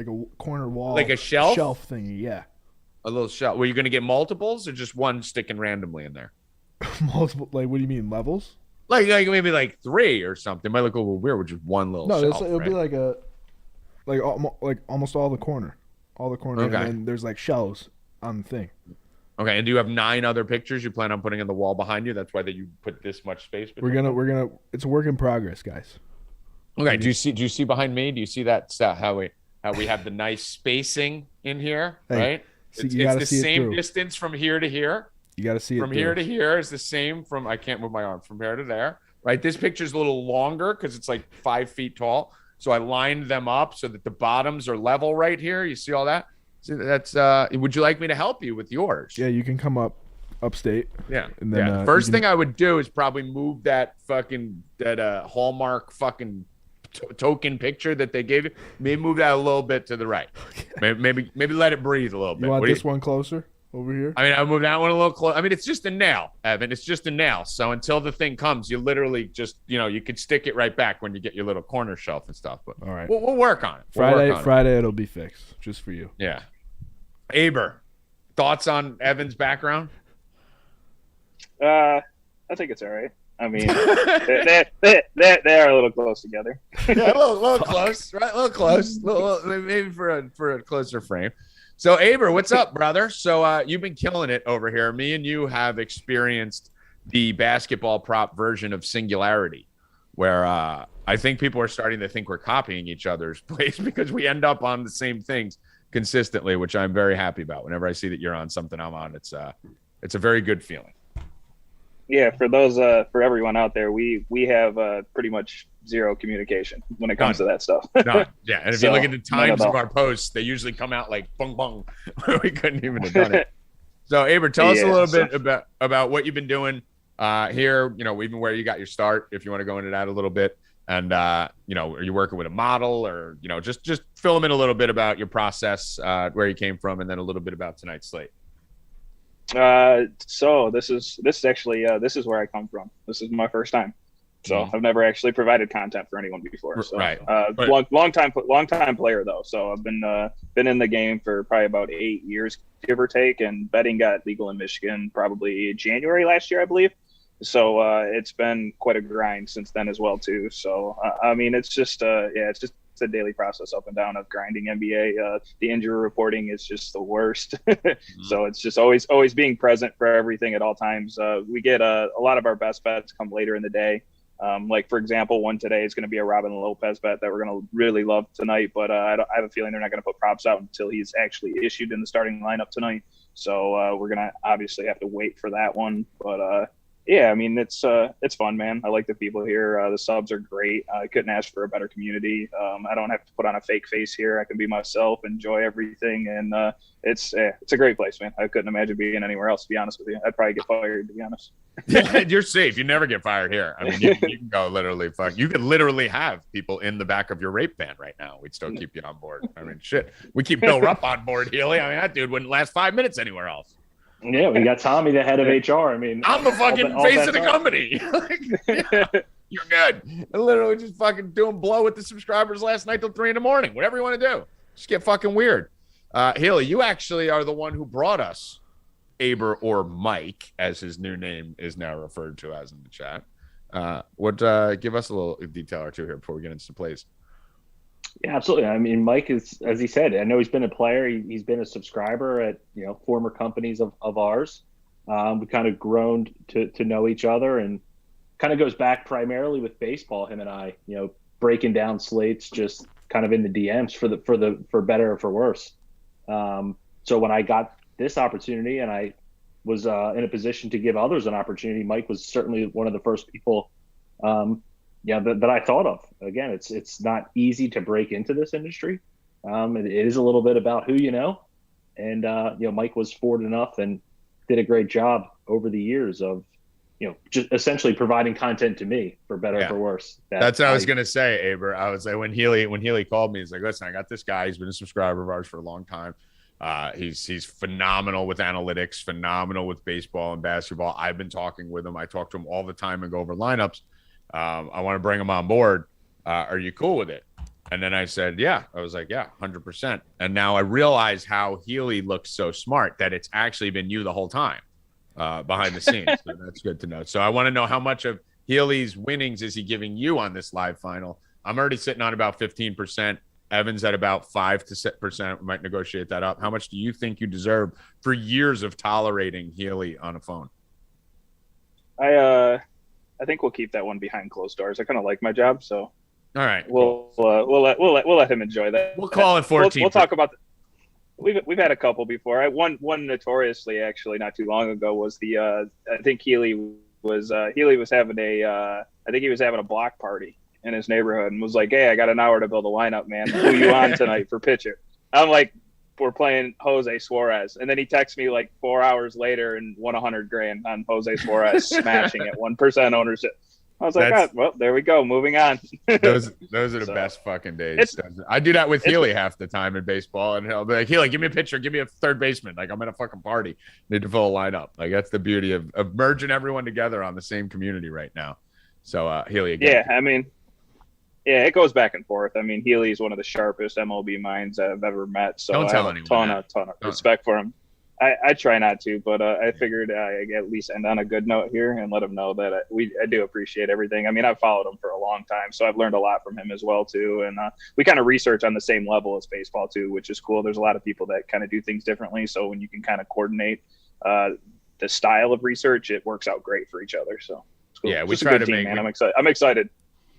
wall, like a shelf thingy. Yeah. A little shelf. Were you going to get multiples or just one sticking randomly in there? Multiple. Like, what do you mean, levels? Like maybe like 3 or something. It might look a little weird with just one little shelf. No, it'll be like almost all the corner. Okay. And then there's like shelves on the thing. Okay, and do you have 9 other pictures you plan on putting on the wall behind you? That's why that you put this much space between We're gonna it's a work in progress, guys. Okay, do you see behind me? Do you see that how we have the nice spacing in here, right? It's the same distance from here to here. You got to see it from here to here is the same from I can't move my arm from here to there, right? This picture's a little longer because it's like 5 feet tall. So I lined them up so that the bottoms are level right here. You see all that? See, that's would you like me to help you with yours? Yeah, you can come upstate. Yeah. And then First thing I would do is probably move that Hallmark fucking token picture that they gave you. Maybe move that a little bit to the right. Maybe let it breathe a little bit. You want this one closer over here? I mean, I'll move that one a little close. I mean, it's just a nail, Evan. It's just a nail. So until the thing comes, you literally just, you could stick it right back when you get your little corner shelf and stuff. But all right, we'll work on it. Friday, it'll be fixed just for you. Yeah. Aber, thoughts on Evan's background? I think it's all right. I mean, they are a little close together. Yeah, a little close, right? A little close. Maybe for a closer frame. So, Aber, what's up, brother? So you've been killing it over here. Me and you have experienced the basketball prop version of Singularity, where I think people are starting to think we're copying each other's plays because we end up on the same things consistently, which I'm very happy about. Whenever I see that you're on something I'm on, it's a very good feeling. Yeah, for everyone out there, we have pretty much zero communication when it comes to that stuff. None. Yeah, and if you look at the times of our posts, they usually come out like bung bung. We couldn't even have done it. So, Aber, tell us a little bit about what you've been doing here. Even where you got your start, if you want to go into that a little bit, and are you working with a model, or just fill them in a little bit about your process, where you came from, and then a little bit about tonight's slate. So this is actually this is where I come from. This is my first time. So I've never actually provided content for anyone before. So, right. Long time player though. So I've been in the game for probably about 8 years, give or take. And betting got legal in Michigan probably January last year, I believe. So it's been quite a grind since then as well too. So I mean, it's just it's a daily process up and down of grinding NBA. The injury reporting is just the worst. So it's just always being present for everything at all times. We get a lot of our best bets come later in the day. Like, for example, one today is going to be a Robin Lopez bet that we're going to really love tonight, but I have a feeling they're not going to put props out until he's actually issued in the starting lineup tonight. So we're going to obviously have to wait for that one. But yeah, I mean, it's fun, man. I like the people here. The subs are great. I couldn't ask for a better community. I don't have to put on a fake face here. I can be myself, enjoy everything. And it's a great place, man. I couldn't imagine being anywhere else, to be honest with you. I'd probably get fired, to be honest. Yeah, you're safe. You never get fired here. I mean, you can go literally fuck. You could literally have people in the back of your rape van right now. We'd still keep you on board. I mean, shit. We keep Bill Rupp on board, Healy. I mean, that dude wouldn't last 5 minutes anywhere else. Yeah, we got Tommy, the head of HR. I mean, I'm the fucking face of the company. You're good. I literally just fucking doing blow with the subscribers last night till 3 a.m. Whatever you want to do. Just get fucking weird. Healy, you actually are the one who brought us Aber or Mike, as his new name is now referred to as in the chat. Give us a little detail or two here before we get into some plays. Yeah, absolutely. I mean, Mike is, as he said, I know he's been a player. He's been a subscriber at, former companies of ours. We kind of grown to know each other, and kind of goes back primarily with baseball. Him and I, breaking down slates just kind of in the DMs for better or for worse. So when I got this opportunity and I was in a position to give others an opportunity, Mike was certainly one of the first people that I thought of. Again, it's not easy to break into this industry. It is a little bit about who you know. And, Mike was forward enough and did a great job over the years of, just essentially providing content to me for better or for worse. That's what I was going to say, Aber. I was like, when Healy called me, he's like, listen, I got this guy. He's been a subscriber of ours for a long time. He's phenomenal with analytics, phenomenal with baseball and basketball. I've been talking with him. I talk to him all the time and go over lineups. I want to bring him on board. Are you cool with it? And then I said, yeah. I was like, yeah, 100%. And now I realize how Healy looks so smart that it's actually been you the whole time behind the scenes. So that's good to know. So I want to know how much of Healy's winnings is he giving you on this live final? I'm already sitting on about 15%. Evan's at about 5%. We might negotiate that up. How much do you think you deserve for years of tolerating Healy on a phone? I think we'll keep that one behind closed doors. I kind of like my job, so all right. We'll let him enjoy that. We'll call it 14. We'll talk about. We've had a couple before. One notoriously actually not too long ago was I think Healy was having a block party in his neighborhood and was like, hey, I got an hour to build a lineup, man. Who you on tonight for pitcher? I'm like, we're playing Jose Suarez. And then he texts me like 4 hours later and won $100,000 on Jose Suarez smashing at 1% ownership. I was like, well, there we go. Moving on. those are the best fucking days. I do that with Healy half the time in baseball, and he'll be like, Healy, give me a pitcher, give me a third baseman. Like, I'm at a fucking party. Need to fill a lineup. Like, that's the beauty of merging everyone together on the same community right now. So, Healy, again. Yeah, I mean, it goes back and forth. I mean, Healy's one of the sharpest MLB minds I've ever met. So don't tell I have a ton of respect for him. I try not to, but I figured I at least end on a good note here and let him know that I do appreciate everything. I mean, I've followed him for a long time, so I've learned a lot from him as well, too. And we kind of research on the same level as baseball, too, which is cool. There's a lot of people that kind of do things differently. So when you can kind of coordinate the style of research, it works out great for each other. So it's cool. Yeah, we try to make. Man. I'm excited.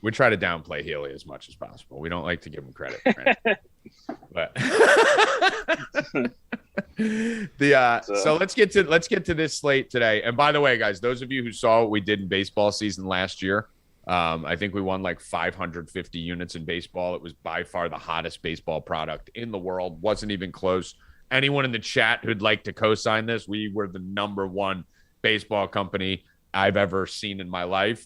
We try to downplay Healy as much as possible. We don't like to give him credit, right? But so let's get to this slate today. And by the way, guys, those of you who saw what we did in baseball season last year, I think we won like 550 units in baseball. It was by far the hottest baseball product in the world. Wasn't even close. Anyone in the chat who'd like to co-sign this, we were the #1 baseball company I've ever seen in my life.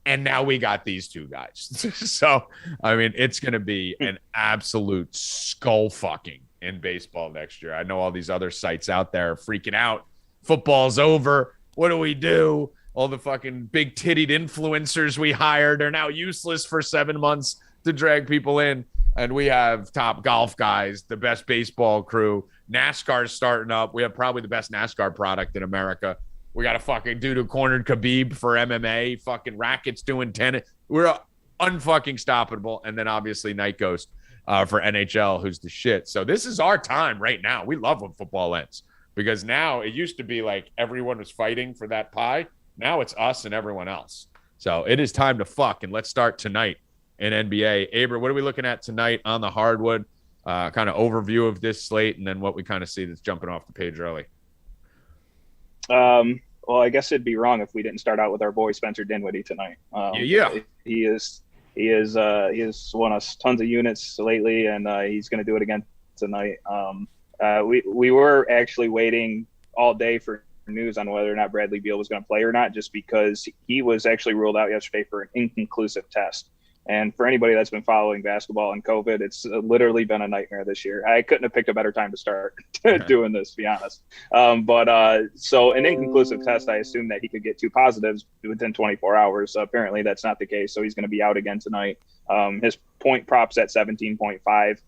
And now we got these two guys. So, I mean, it's going to be an absolute skull fucking in baseball next year. I know all these other sites out there are freaking out. Football's over. What do we do? All the fucking big tittied influencers we hired are now useless for 7 months to drag people in. And we have top golf guys, the best baseball crew. NASCAR's starting up. We have probably the best NASCAR product in America. We got a fucking dude who cornered Khabib for MMA, fucking rackets doing tennis. We're unfucking stoppable. And then obviously Night Ghost for NHL, who's the shit. So this is our time right now. We love when football ends because now it used to be like everyone was fighting for that pie. Now it's us and everyone else. So it is time to fuck. And let's start tonight in NBA. Aber, what are we looking at tonight on the hardwood? Kind of overview of this slate and then what we kind of see that's jumping off the page early. Well, I guess it'd be wrong if we didn't start out with our boy Spencer Dinwiddie tonight. He has won us tons of units lately, and he's going to do it again tonight. We were actually waiting all day for news on whether or not Bradley Beal was going to play or not, just because he was actually ruled out yesterday for an inconclusive test. And for anybody that's been following basketball and COVID, it's literally been a nightmare this year. I couldn't have picked a better time to start doing this, to be honest. So an inconclusive test, I assume that he could get 2 positives within 24 hours. Apparently that's not the case. So he's going to be out again tonight. His point prop's at 17.5.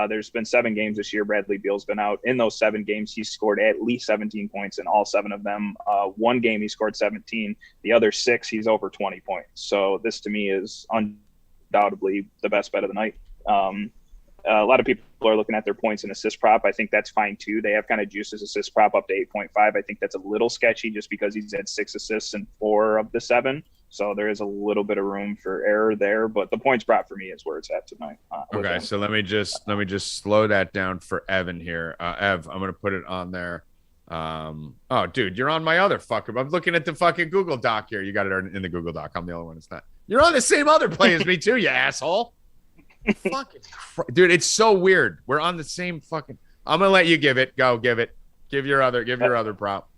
There's been 7 games this year Bradley Beal's been out. In those 7 games, he's scored at least 17 points in all 7 of them. 1 game he scored 17. The other 6, he's over 20 points. So this to me is undoubtedly the best bet of the night. A lot of people are looking at their points and assist prop. I think that's fine too. They have kind of juiced his assist prop up to 8.5. I think that's a little sketchy just because he's had 6 assists in 4 of the 7. So there is a little bit of room for error there, but the points prop for me is where it's at tonight. Okay, so let me just slow that down for Evan here. Ev, I'm gonna put it on there. Oh, dude, you're on my other fucker. I'm looking at the fucking Google Doc here. You got it in the Google Doc. I'm the only one that's not. You're on the same other play as me too, you asshole. Fucking dude, it's so weird. We're on the same fucking. I'm gonna let you give it. Go, give it. Give your other prop.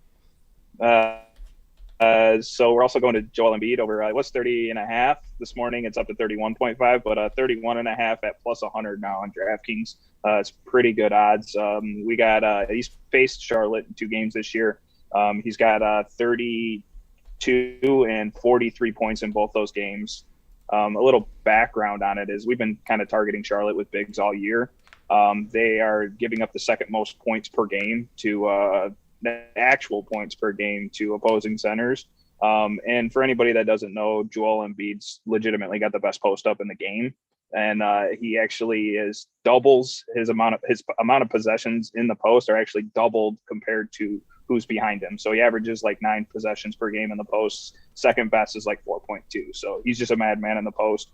So we're also going to Joel Embiid over. It was 30.5 this morning. It's up to 31.5, but 31.5 at plus 100 now on DraftKings. It's pretty good odds. We got he's faced Charlotte in 2 games this year. He's got 32 and 43 points in both those games. A little background on it is we've been kind of targeting Charlotte with bigs all year. They are giving up the 2nd most points per game to the actual points per game to opposing centers. And for anybody that doesn't know, Joel Embiid's legitimately got the best post up in the game. And he actually doubles his amount of possessions in the post are actually doubled compared to who's behind him. So he averages like 9 possessions per game in the post. Second best is like 4.2. So he's just a madman in the post.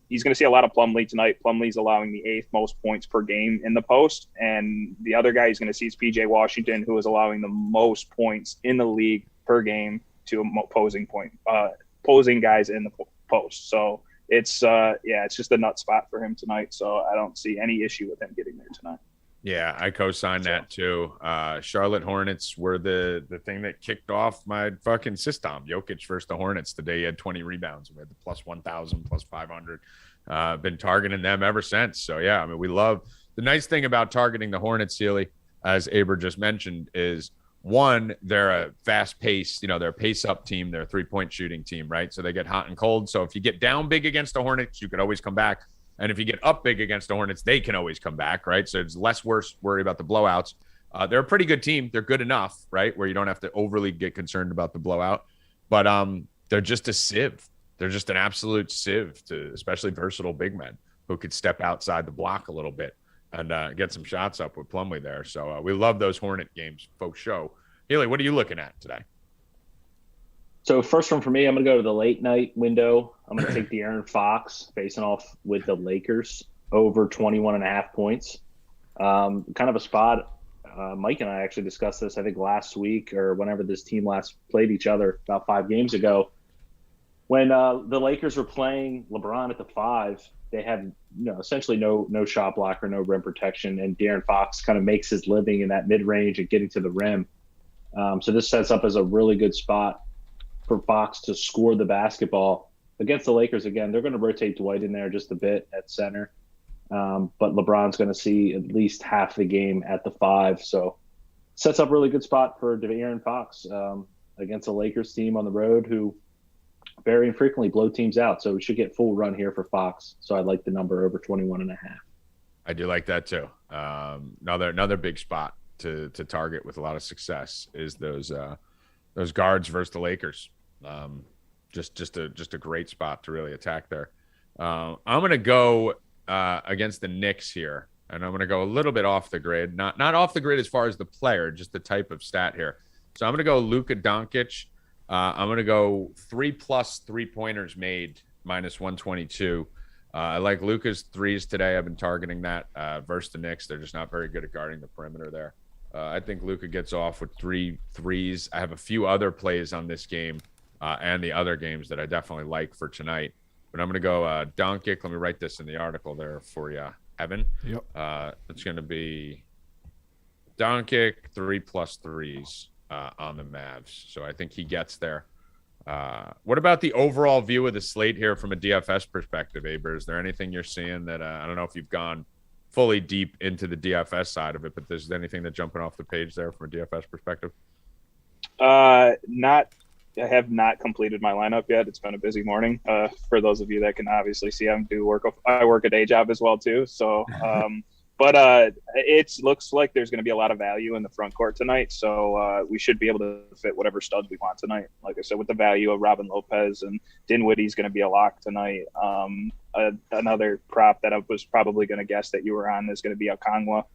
He's going to see a lot of Plumlee tonight. Plumlee's allowing the 8th most points per game in the post. And the other guy he's going to see is PJ Washington, who is allowing the most points in the league per game to opposing guys in the post. So it's just a nut spot for him tonight. So I don't see any issue with him getting there tonight. Yeah, I co-signed that too. Charlotte Hornets were the thing that kicked off my fucking system. Jokic versus the Hornets. Today he had 20 rebounds. We had the plus 1,000, plus 500. Been targeting them ever since. So, yeah, I mean, we love – the nice thing about targeting the Hornets, Sealy, as Aber just mentioned, is, one, they're a fast-paced – they're a pace-up team. They're a three-point shooting team, right? So they get hot and cold. So if you get down big against the Hornets, you can always come back. And if you get up big against the Hornets, they can always come back, right? So it's less worry about the blowouts. They're a pretty good team. They're good enough, right, where you don't have to overly get concerned about the blowout. But they're just a sieve. They're just an absolute sieve to especially versatile big men who could step outside the block a little bit and get some shots up with Plumlee there. So we love those Hornet games, folks. Show. Haley, what are you looking at today? So first one for me, I'm going to go to the late night window. I'm going to take De'Aaron Fox facing off with the Lakers over 21.5 points. Kind of a spot. Mike and I actually discussed this, I think, last week or whenever this team last played each other about 5 games ago. When the Lakers were playing LeBron at the 5, they had essentially no shot blocker, no rim protection, and De'Aaron Fox kind of makes his living in that mid-range and getting to the rim. So this sets up as a really good spot for Fox to score the basketball against the Lakers. Again, they're going to rotate Dwight in there just a bit at center. But LeBron's going to see at least half the game at the 5. So sets up a really good spot for De'Aaron Fox against a Lakers team on the road who very infrequently blow teams out. So we should get full run here for Fox. So I like the number over 21.5. I do like that too. Another big spot to target with a lot of success is those guards versus the Lakers. Just a great spot to really attack there. I'm going to go against the Knicks here, and I'm going to go a little bit off the grid. Not off the grid as far as the player, just the type of stat here. So I'm going to go Luka Doncic. I'm going to go 3+ three-pointers made minus 122. I like Luka's threes today. I've been targeting that versus the Knicks. They're just not very good at guarding the perimeter there. I think Luka gets off with 3 threes. I have a few other plays on this game and the other games that I definitely like for tonight. But I'm going to go Doncic. Let me write this in the article there for you, Evan. Yep. It's going to be Doncic 3+ threes on the Mavs. So I think he gets there. What about the overall view of the slate here from a DFS perspective, Aber? Is there anything you're seeing that I don't know if you've gone fully deep into the DFS side of it, but there's anything that jumping off the page there from a DFS perspective? Not. I have not completed my lineup yet. It's been a busy morning. For those of you that can obviously see, I work a day job as well too. So, but it looks like there's going to be a lot of value in the front court tonight. So we should be able to fit whatever studs we want tonight. Like I said, with the value of Robin Lopez and Dinwiddie's going to be a lock tonight. Another prop that I was probably going to guess that you were on is going to be Okongwu.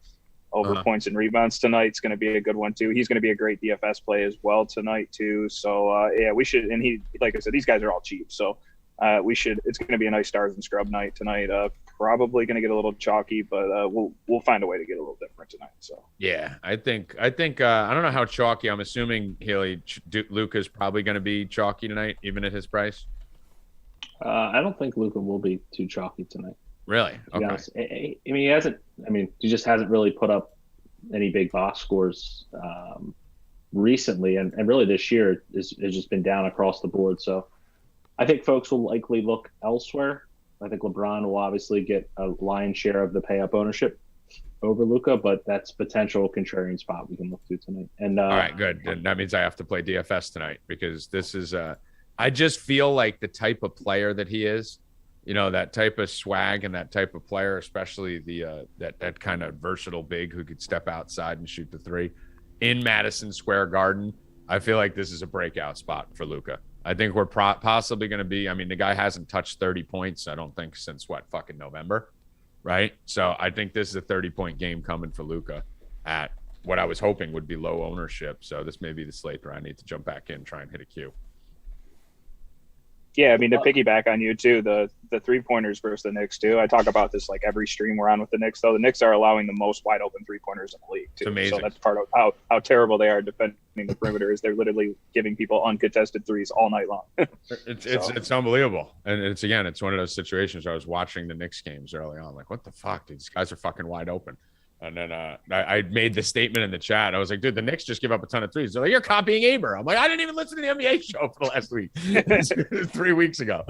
Over points and rebounds tonight. It's going to be a good one too. He's going to be a great DFS play as well tonight too. So yeah, we should. And he, like I said, these guys are all cheap. So we should. It's going to be a nice stars and scrub night tonight. Probably going to get a little chalky, but we'll find a way to get a little different tonight. So yeah, I think I don't know how chalky. I'm assuming Healy Luka's probably going to be chalky tonight, even at his price. I don't think Luka will be too chalky tonight. Really? Okay. I mean, he hasn't. I mean, he just hasn't really put up any big box scores recently, and really this year has just been down across the board. So, I think folks will likely look elsewhere. I think LeBron will obviously get a lion's share of the pay up ownership over Luka, but that's potential contrarian spot we can look to tonight. And all right, good. And that means I have to play DFS tonight because this is. I just feel like the type of player that he is. You know, that type of swag and that type of player, especially the that kind of versatile big who could step outside and shoot the three in Madison Square Garden. I feel like this is a breakout spot for Luka. I think we're possibly going to be. I mean, the guy hasn't touched 30 points, I don't think, since fucking November, right? So I think this is a 30-point game coming for Luka at what I was hoping would be low ownership. So this may be the slate where I need to jump back in, try and hit a Q. Yeah, I mean, to piggyback on you too, the 3-pointers versus the Knicks too. I talk about this like every stream we're on with the Knicks, though. The Knicks are allowing the most wide open 3-pointers in the league too. It's amazing. So that's part of how terrible they are defending the perimeter. Is they're literally giving people uncontested threes all night long. It's unbelievable, and it's one of those situations where I was watching the Knicks games early on, like, what the fuck, dude? These guys are fucking wide open. And then I made the statement in the chat. I was like, dude, the Knicks just give up a ton of threes. They're like, you're copying Aber. I'm like, I didn't even listen to the NBA show for the last week. 3 weeks ago.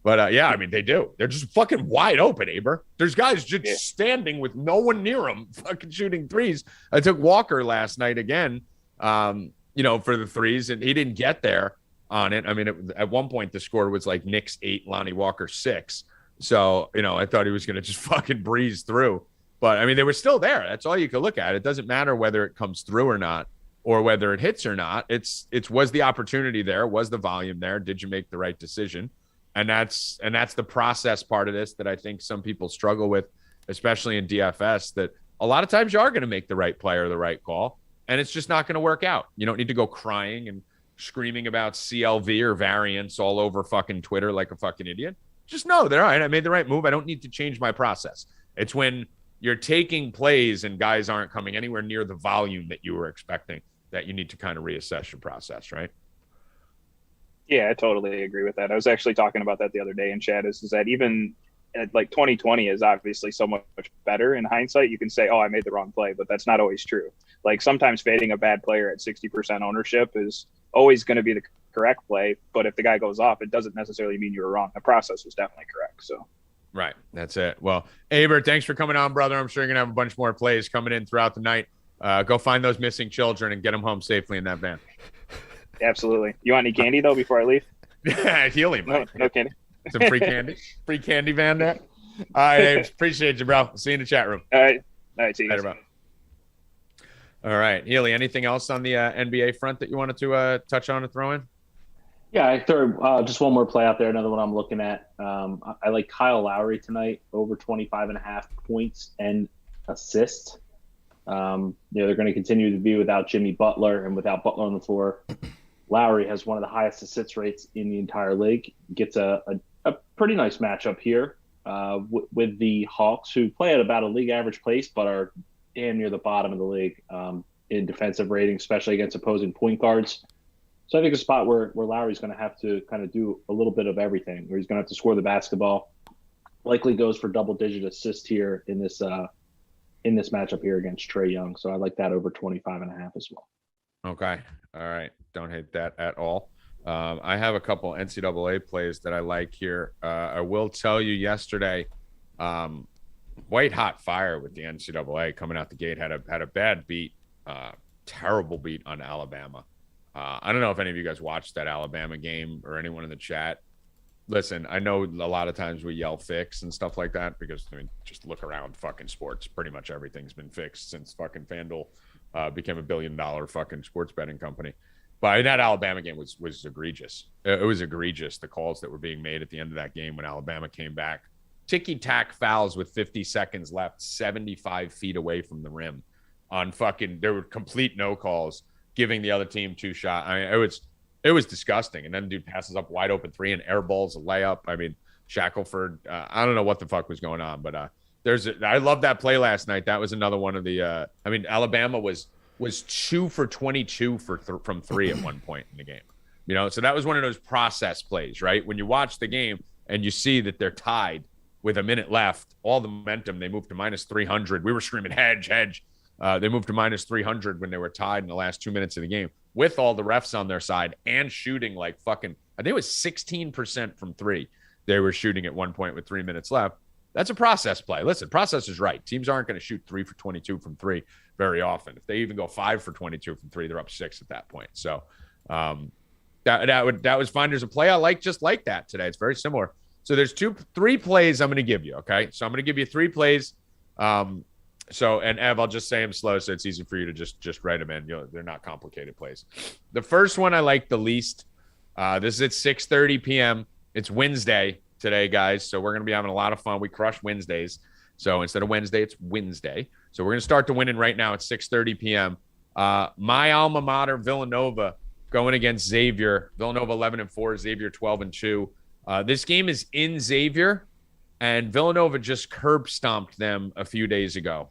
But yeah, I mean, they do. They're just fucking wide open, Aber. There's guys just standing with no one near them fucking shooting threes. I took Walker last night again, you know, for the threes, and he didn't get there on it. I mean, at one point, the score was like Knicks 8, Lonnie Walker 6. So, you know, I thought he was going to just fucking breeze through. But, I mean, they were still there. That's all you could look at. It doesn't matter whether it comes through or not or whether it hits or not. It's was the opportunity there? Was the volume there? Did you make the right decision? And that's the process part of this that I think some people struggle with, especially in DFS, that a lot of times you are going to make the right play or the right call, and it's just not going to work out. You don't need to go crying and screaming about CLV or variance all over fucking Twitter like a fucking idiot. Just know that, all right, I made the right move. I don't need to change my process. It's when you're taking plays and guys aren't coming anywhere near the volume that you were expecting that you need to kind of reassess your process, right? Yeah, I totally agree with that. I was actually talking about that the other day in chat is that even like 2020 is obviously so much better in hindsight. You can say, oh, I made the wrong play, but that's not always true. Like sometimes fading a bad player at 60% ownership is always going to be the correct play. But if the guy goes off, it doesn't necessarily mean you were wrong. The process was definitely correct. So. Right. That's it. Well, Aber, thanks for coming on, brother. I'm sure you're going to have a bunch more plays coming in throughout the night. Go find those missing children and get them home safely in that van. Absolutely. You want any candy, though, before I leave? Heal him. No candy. Some free candy. Free candy van there. All right, Abe. Appreciate you, bro. See you in the chat room. All right. See you. Later, all right. Healy, anything else on the NBA front that you wanted to touch on and throw in? Yeah, I throw just one more play out there. Another one I'm looking at. I like Kyle Lowry tonight, over 25.5 points and assists. They're going to continue to be without Jimmy Butler, and without Butler on the floor, Lowry has one of the highest assist rates in the entire league. Gets a pretty nice matchup here with the Hawks, who play at about a league average pace, but are damn near the bottom of the league in defensive rating, especially against opposing point guards. So I think a spot where Lowry's going to have to kind of do a little bit of everything, where he's going to have to score the basketball. Likely goes for double-digit assist here in this matchup here against Trae Young. So I like that over 25.5 as well. Okay. All right. Don't hate that at all. I have a couple NCAA plays that I like here. I will tell you yesterday, white hot fire with the NCAA coming out the gate, had a bad beat, terrible beat on Alabama. I don't know if any of you guys watched that Alabama game or anyone in the chat. Listen, I know a lot of times we yell fix and stuff like that because, I mean, just look around fucking sports. Pretty much everything's been fixed since fucking FanDuel became $1 billion fucking sports betting company. But that Alabama game was egregious. It was egregious, the calls that were being made at the end of that game when Alabama came back. Ticky-tack fouls with 50 seconds left, 75 feet away from the rim on fucking – there were complete no calls, giving the other team 2 shots. I mean, it was disgusting. And then the dude passes up wide open 3 and airballs a layup. I mean, Shackelford, I don't know what the fuck was going on, but I love that play last night. That was another one of the Alabama was 2 for 22 from 3 at one point in the game. You know, so that was one of those process plays, right? When you watch the game and you see that they're tied with a minute left, all the momentum, they moved to minus 300. We were screaming hedge. They moved to minus 300 when they were tied in the last 2 minutes of the game with all the refs on their side and shooting like fucking, I think it was 16% from 3. They were shooting at one point with 3 minutes left. That's a process play. Listen, process is right. Teams aren't going to shoot 3 for 22 from 3 very often. If they even go 5 for 22 from 3, they're up 6 at that point. So that was fine. There's a play I like just like that today. It's very similar. So there's 3 plays I'm going to give you. Okay. So I'm going to give you 3 plays. And Ev, I'll just say them slow so it's easy for you to just write them in. They're not complicated plays. The first one I like the least. This is at 6:30 p.m. It's Wednesday today, guys. So we're going to be having a lot of fun. We crush Wednesdays. So instead of Wednesday, it's Wednesday. So we're going to start the winning right now at 6:30 p.m. My alma mater, Villanova, going against Xavier. Villanova 11-4, Xavier 12-2. This game is in Xavier, and Villanova just curb stomped them a few days ago.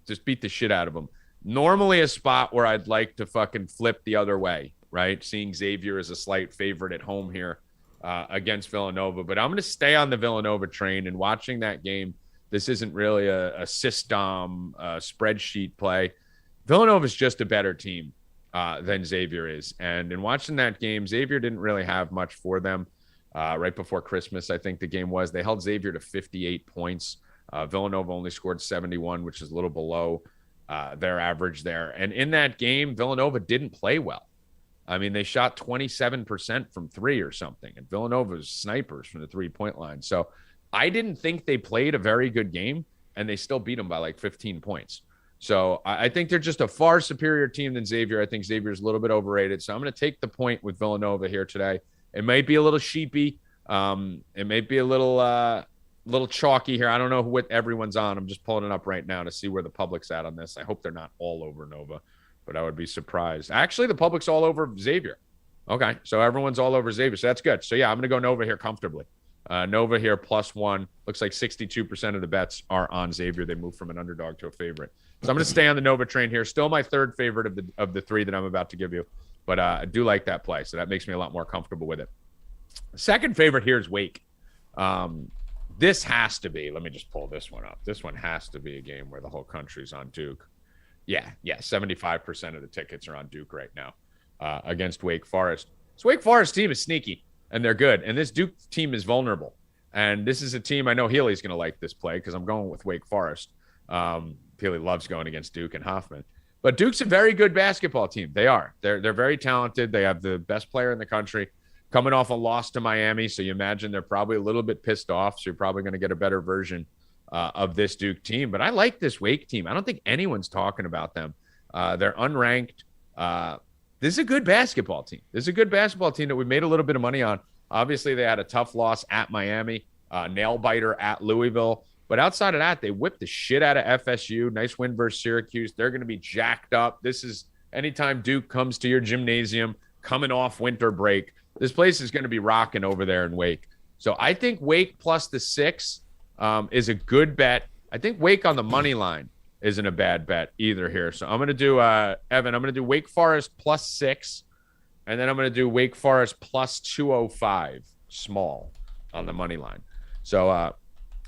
Just beat the shit out of them. Normally a spot where I'd like to fucking flip the other way, right? Seeing Xavier as a slight favorite at home here against Villanova. But I'm going to stay on the Villanova train and watching that game. This isn't really a system spreadsheet play. Villanova is just a better team than Xavier is. And in watching that game, Xavier didn't really have much for them. Right before Christmas, I think the game was. They held Xavier to 58 points. Villanova only scored 71, which is a little below their average there. And in that game, Villanova didn't play well. I mean, they shot 27% from 3 or something. And Villanova's snipers from the 3-point line. So I didn't think they played a very good game, and they still beat them by like 15 points. So I think they're just a far superior team than Xavier. I think Xavier's a little bit overrated. So I'm going to take the point with Villanova here today. It might be a little sheepy. It may be a little chalky here. I don't know what everyone's on. I'm just pulling it up right now to see where the public's at on this. I hope they're not all over Nova, but I would be surprised. Actually, the public's all over Xavier. Okay, so everyone's all over Xavier, so that's good. So, yeah, I'm going to go Nova here comfortably. Nova here +1. Looks like 62% of the bets are on Xavier. They moved from an underdog to a favorite. So I'm going to stay on the Nova train here. Still my third favorite of the 3 that I'm about to give you. But I do like that play, so that makes me a lot more comfortable with it. Second favorite here is Wake. This has to be – let me just pull this one up. This one has to be a game where the whole country's on Duke. Yeah, 75% of the tickets are on Duke right now against Wake Forest. So Wake Forest team is sneaky, and they're good. And this Duke team is vulnerable. And this is a team – I know Healy's going to like this play because I'm going with Wake Forest. Healy loves going against Duke and Hoffman. But Duke's a very good basketball team. They are. They're very talented. They have the best player in the country coming off a loss to Miami. So you imagine they're probably a little bit pissed off. So you're probably going to get a better version of this Duke team. But I like this Wake team. I don't think anyone's talking about them. They're unranked. This is a good basketball team. This is a good basketball team that we made a little bit of money on. Obviously, they had a tough loss at Miami, nail biter at Louisville. But outside of that, they whipped the shit out of FSU. Nice win versus Syracuse. They're going to be jacked up. This is anytime Duke comes to your gymnasium coming off winter break, this place is going to be rocking over there in Wake. So I think Wake plus the 6 is a good bet. I think Wake on the money line isn't a bad bet either here. So I'm going to do, Evan, I'm going to do Wake Forest +6, and then I'm going to do Wake Forest +205 small on the money line. So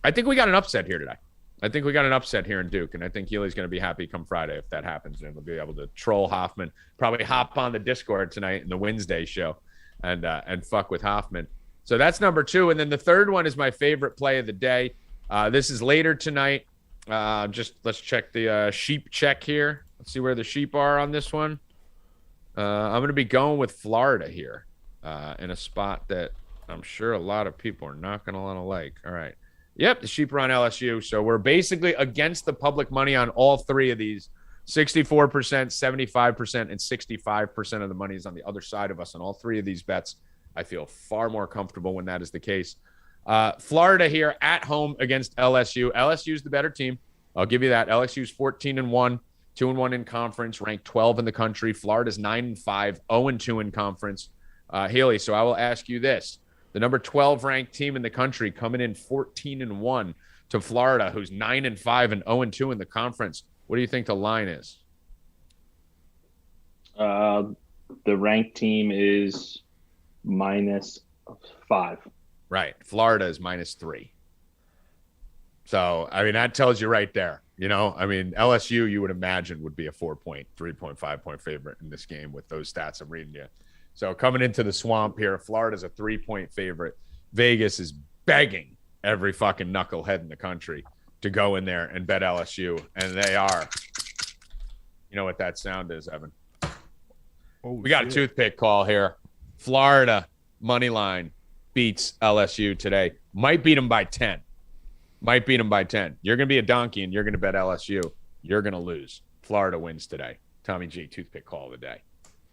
I think we got an upset here today. I think we got an upset here in Duke, and I think Healy's going to be happy come Friday if that happens, and we'll be able to troll Hoffman, probably hop on the Discord tonight in the Wednesday show and fuck with Hoffman. So that's number 2. And then the third one is my favorite play of the day. This is later tonight. Let's check the sheep check here. Let's see where the sheep are on this one. I'm going to be going with Florida here in a spot that I'm sure a lot of people are not going to want to like. All right. Yep, the sheep are on LSU. So we're basically against the public money on all 3 of these. 64%, 75%, and 65% of the money is on the other side of us on all 3 of these bets. I feel far more comfortable when that is the case. Florida here at home against LSU. LSU's the better team. I'll give you that. LSU's 14-1, 2-1 in conference, ranked 12 in the country. Florida's 9-5, 0-2 in conference. Haley, so I will ask you this. The number 12 ranked team in the country coming in 14-1 to Florida, who's 9-5 and 0-2 in the conference. What do you think the line is? The ranked team is -5. Right. Florida is -3. So, I mean, that tells you right there. LSU, you would imagine, would be a 3.5 point favorite in this game with those stats I'm reading you. So coming into the swamp here, Florida's a 3-point favorite. Vegas is begging every fucking knucklehead in the country to go in there and bet LSU, and they are. You know what that sound is, Evan? We got a toothpick call here. Florida money line beats LSU today. Might beat them by 10. You're going to be a donkey, and you're going to bet LSU. You're going to lose. Florida wins today. Tommy G, toothpick call of the day.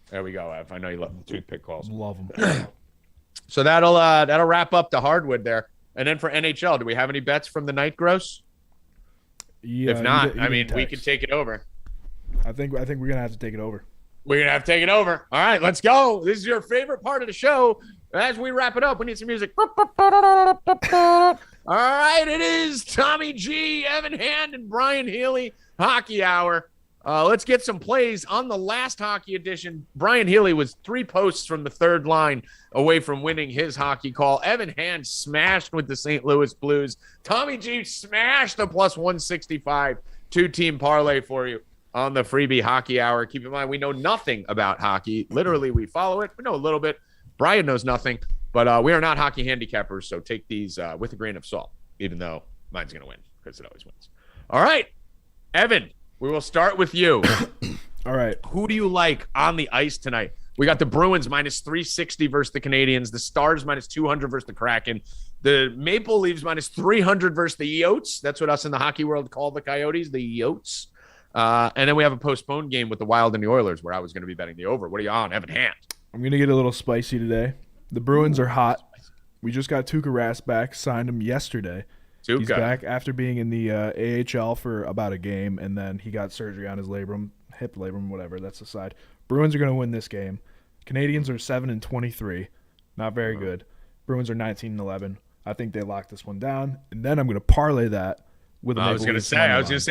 There we go, Ev. I know you love the toothpick calls. Love them. So that'll wrap up the hardwood there. And then for NHL, do we have any bets from the night, Gross? Yeah. If not, we can take it over. I think we're gonna have to take it over. We're gonna have to take it over. All right, let's go. This is your favorite part of the show. As we wrap it up, we need some music. All right, it is Tommy G, Evan Hand, and Brian Healy Hockey Hour. Let's get some plays on the last hockey edition. Brian Healy was 3 posts from the third line away from winning his hockey call. Evan Hand smashed with the St. Louis Blues. Tommy G smashed the +165 2-team parlay for you on the freebie Hockey Hour. Keep in mind, we know nothing about hockey. Literally, we follow it. We know a little bit. Brian knows nothing, but we are not hockey handicappers, so take these with a grain of salt, even though mine's going to win because it always wins. All right, Evan. We will start with you. All right. Who do you like on the ice tonight? We got the Bruins -360 versus the Canadiens, the Stars -200 versus the Kraken, the Maple Leafs -300 versus the Yotes. That's what us in the hockey world call the Coyotes, the Yotes. And then we have a postponed game with the Wild and the Oilers where I was going to be betting the over. What are you on, Evan Hand? I'm going to get a little spicy today. The Bruins are hot. We just got Tuukka Rask back, signed him yesterday. He's back after being in the AHL for about a game, and then he got surgery on his labrum, hip labrum, whatever. That's aside. Bruins are going to win this game. Canadians are 7-23, not very good. Bruins are 19-11. I think they lock this one down, and then I'm going to parlay that with. I was going to say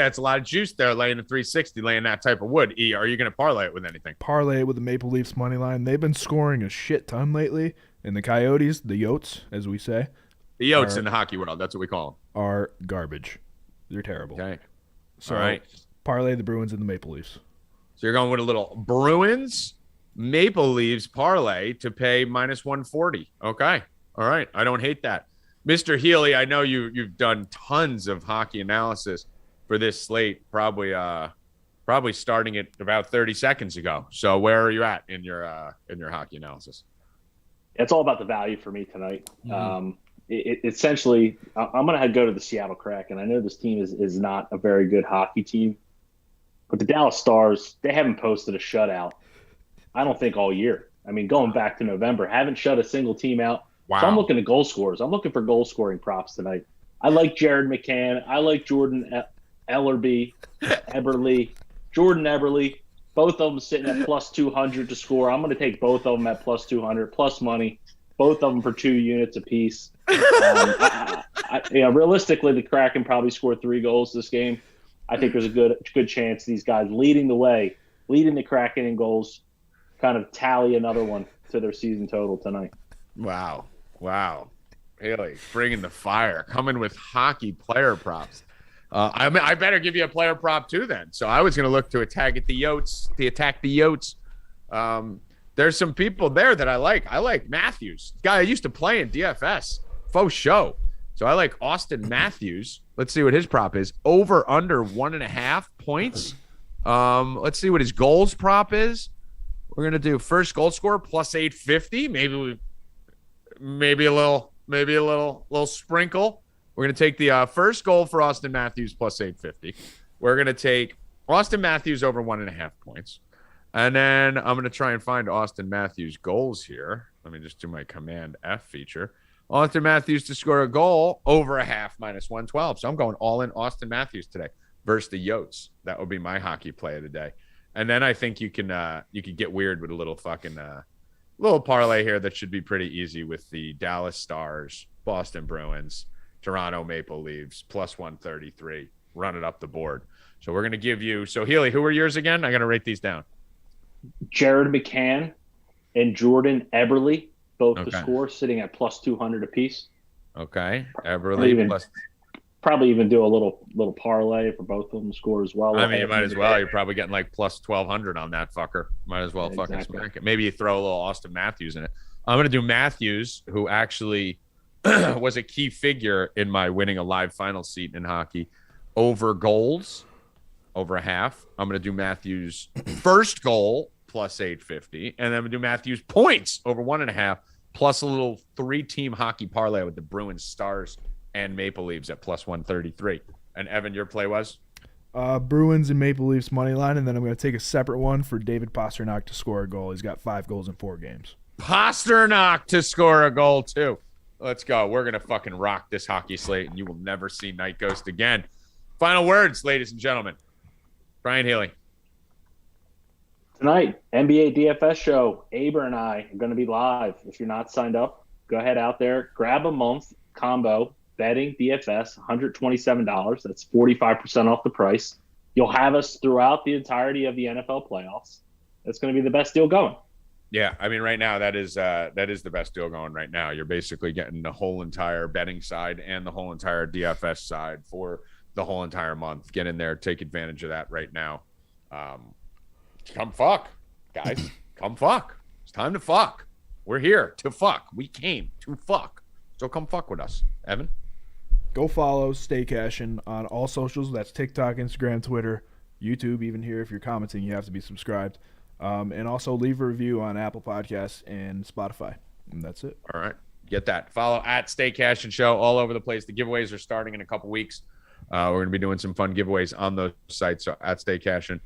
it's a lot of juice there, laying a 360, laying that type of wood. E, are you going to parlay it with anything? Parlay it with the Maple Leafs money line. They've been scoring a shit ton lately, and the Coyotes, the Yotes, as we say. The Yotes in the hockey world, that's what we call them. Are garbage. They're terrible. Okay. So, all right. Parlay the Bruins and the Maple Leafs. So you're going with a little Bruins, Maple Leafs parlay to pay -140. Okay. All right. I don't hate that. Mr. Healy, I know you've done tons of hockey analysis for this slate, probably starting it about 30 seconds ago. So where are you at in your hockey analysis? It's all about the value for me tonight. Mm-hmm. Essentially, I'm going to go to the Seattle Kraken. I know this team is not a very good hockey team, but the Dallas Stars, they haven't posted a shutout, I don't think, all year. I mean, going back to November, haven't shut a single team out. Wow. So I'm looking at goal scorers. I'm looking for goal scoring props tonight. I like Jared McCann. I like Jordan Jordan Eberle. Both of them sitting at +200 to score. I'm going to take both of them at +200, plus money. Both of them for 2 units apiece. Realistically, the Kraken probably scored 3 goals this game. I think there's a good chance these guys leading the Kraken in goals, kind of tally another one to their season total tonight. Wow. Haley, bringing the fire, coming with hockey player props. I better give you a player prop too then. So I was going to look to attack the Yotes. There's some people there that I like. I like Matthews. Guy I used to play in DFS. Faux show. So I like Austin Matthews. Let's see what his prop is. Over under 1.5 points. Let's see what his goals prop is. We're gonna do first goal scorer plus 850. Maybe a little sprinkle. We're gonna take the first goal for Austin Matthews plus 850. We're gonna take Austin Matthews over 1.5 points. And then I'm gonna try and find Austin Matthews goals here. Let me just do my Command F feature. Austin Matthews to score a goal over a half minus 112. So I'm going all in Austin Matthews today versus the Yotes. That would be my hockey play of the day. And then I think you can get weird with a little fucking little parlay here that should be pretty easy with the Dallas Stars, Boston Bruins, Toronto Maple Leafs plus 133. Run it up the board. So we're gonna give you. So Healy, who are yours again? I gotta write these down. Jared McCann and Jordan Eberle, both the score, sitting at plus 200 apiece. Okay, Eberle plus. Probably even do a little parlay for both of them to score as well. I mean, you might as well. You're probably getting like plus 1,200 on that fucker. Might as well fucking smack it. Maybe you throw a little Austin Matthews in it. I'm going to do Matthews, who actually was a key figure in my winning a live final seat in hockey, over goals, over a half. I'm going to do Matthews' first goal plus 850. And then I'm going to do Matthews' points over 1.5, plus a little 3-team hockey parlay with the Bruins, Stars, and Maple Leafs at plus 133. And Evan, your play was? Bruins and Maple Leafs money line, and then I'm going to take a separate one for David Pastrnak to score a goal. He's got 5 goals in 4 games. Pastrnak to score a goal too. Let's go. We're going to fucking rock this hockey slate, and you will never see Night Ghost again. Final words, ladies and gentlemen. Brian Healy. Tonight, NBA DFS show. Aber and I are going to be live. If you're not signed up, go ahead out there, grab a month combo. Betting DFS, $127. That's 45% off the price. You'll have us throughout the entirety of the NFL playoffs. That's going to be the best deal going. Yeah, I mean, right now that is the best deal going right now. You're basically getting the whole entire betting side and the whole entire DFS side for the whole entire month. Get in there, take advantage of that right now. Come fuck, guys. Come fuck. It's time to fuck. We're here to fuck. We came to fuck. So come fuck with us, Evan. Go follow Stay Cashin on all socials. That's TikTok, Instagram, Twitter, YouTube. Even here, if you're commenting, you have to be subscribed. And also leave a review on Apple Podcasts and Spotify. And that's it. All right. Get that. Follow at Stay Cashin Show all over the place. The giveaways are starting in a couple weeks. We're going to be doing some fun giveaways on those sites. So at Stay Cashin.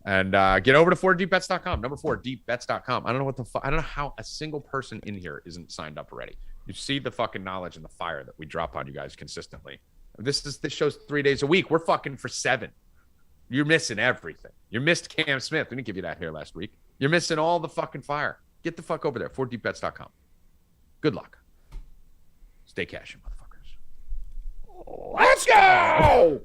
And get over to 4deepbets.com. Number 4deepbets.com. I don't know I don't know how a single person in here isn't signed up already. You see the fucking knowledge and the fire that we drop on you guys consistently. This show's 3 days a week. We're fucking for 7. You're missing everything. You missed Cam Smith. We didn't give you that here last week. You're missing all the fucking fire. Get the fuck over there. 4deepbets.com. Good luck. Stay cashing, motherfuckers. Let's go!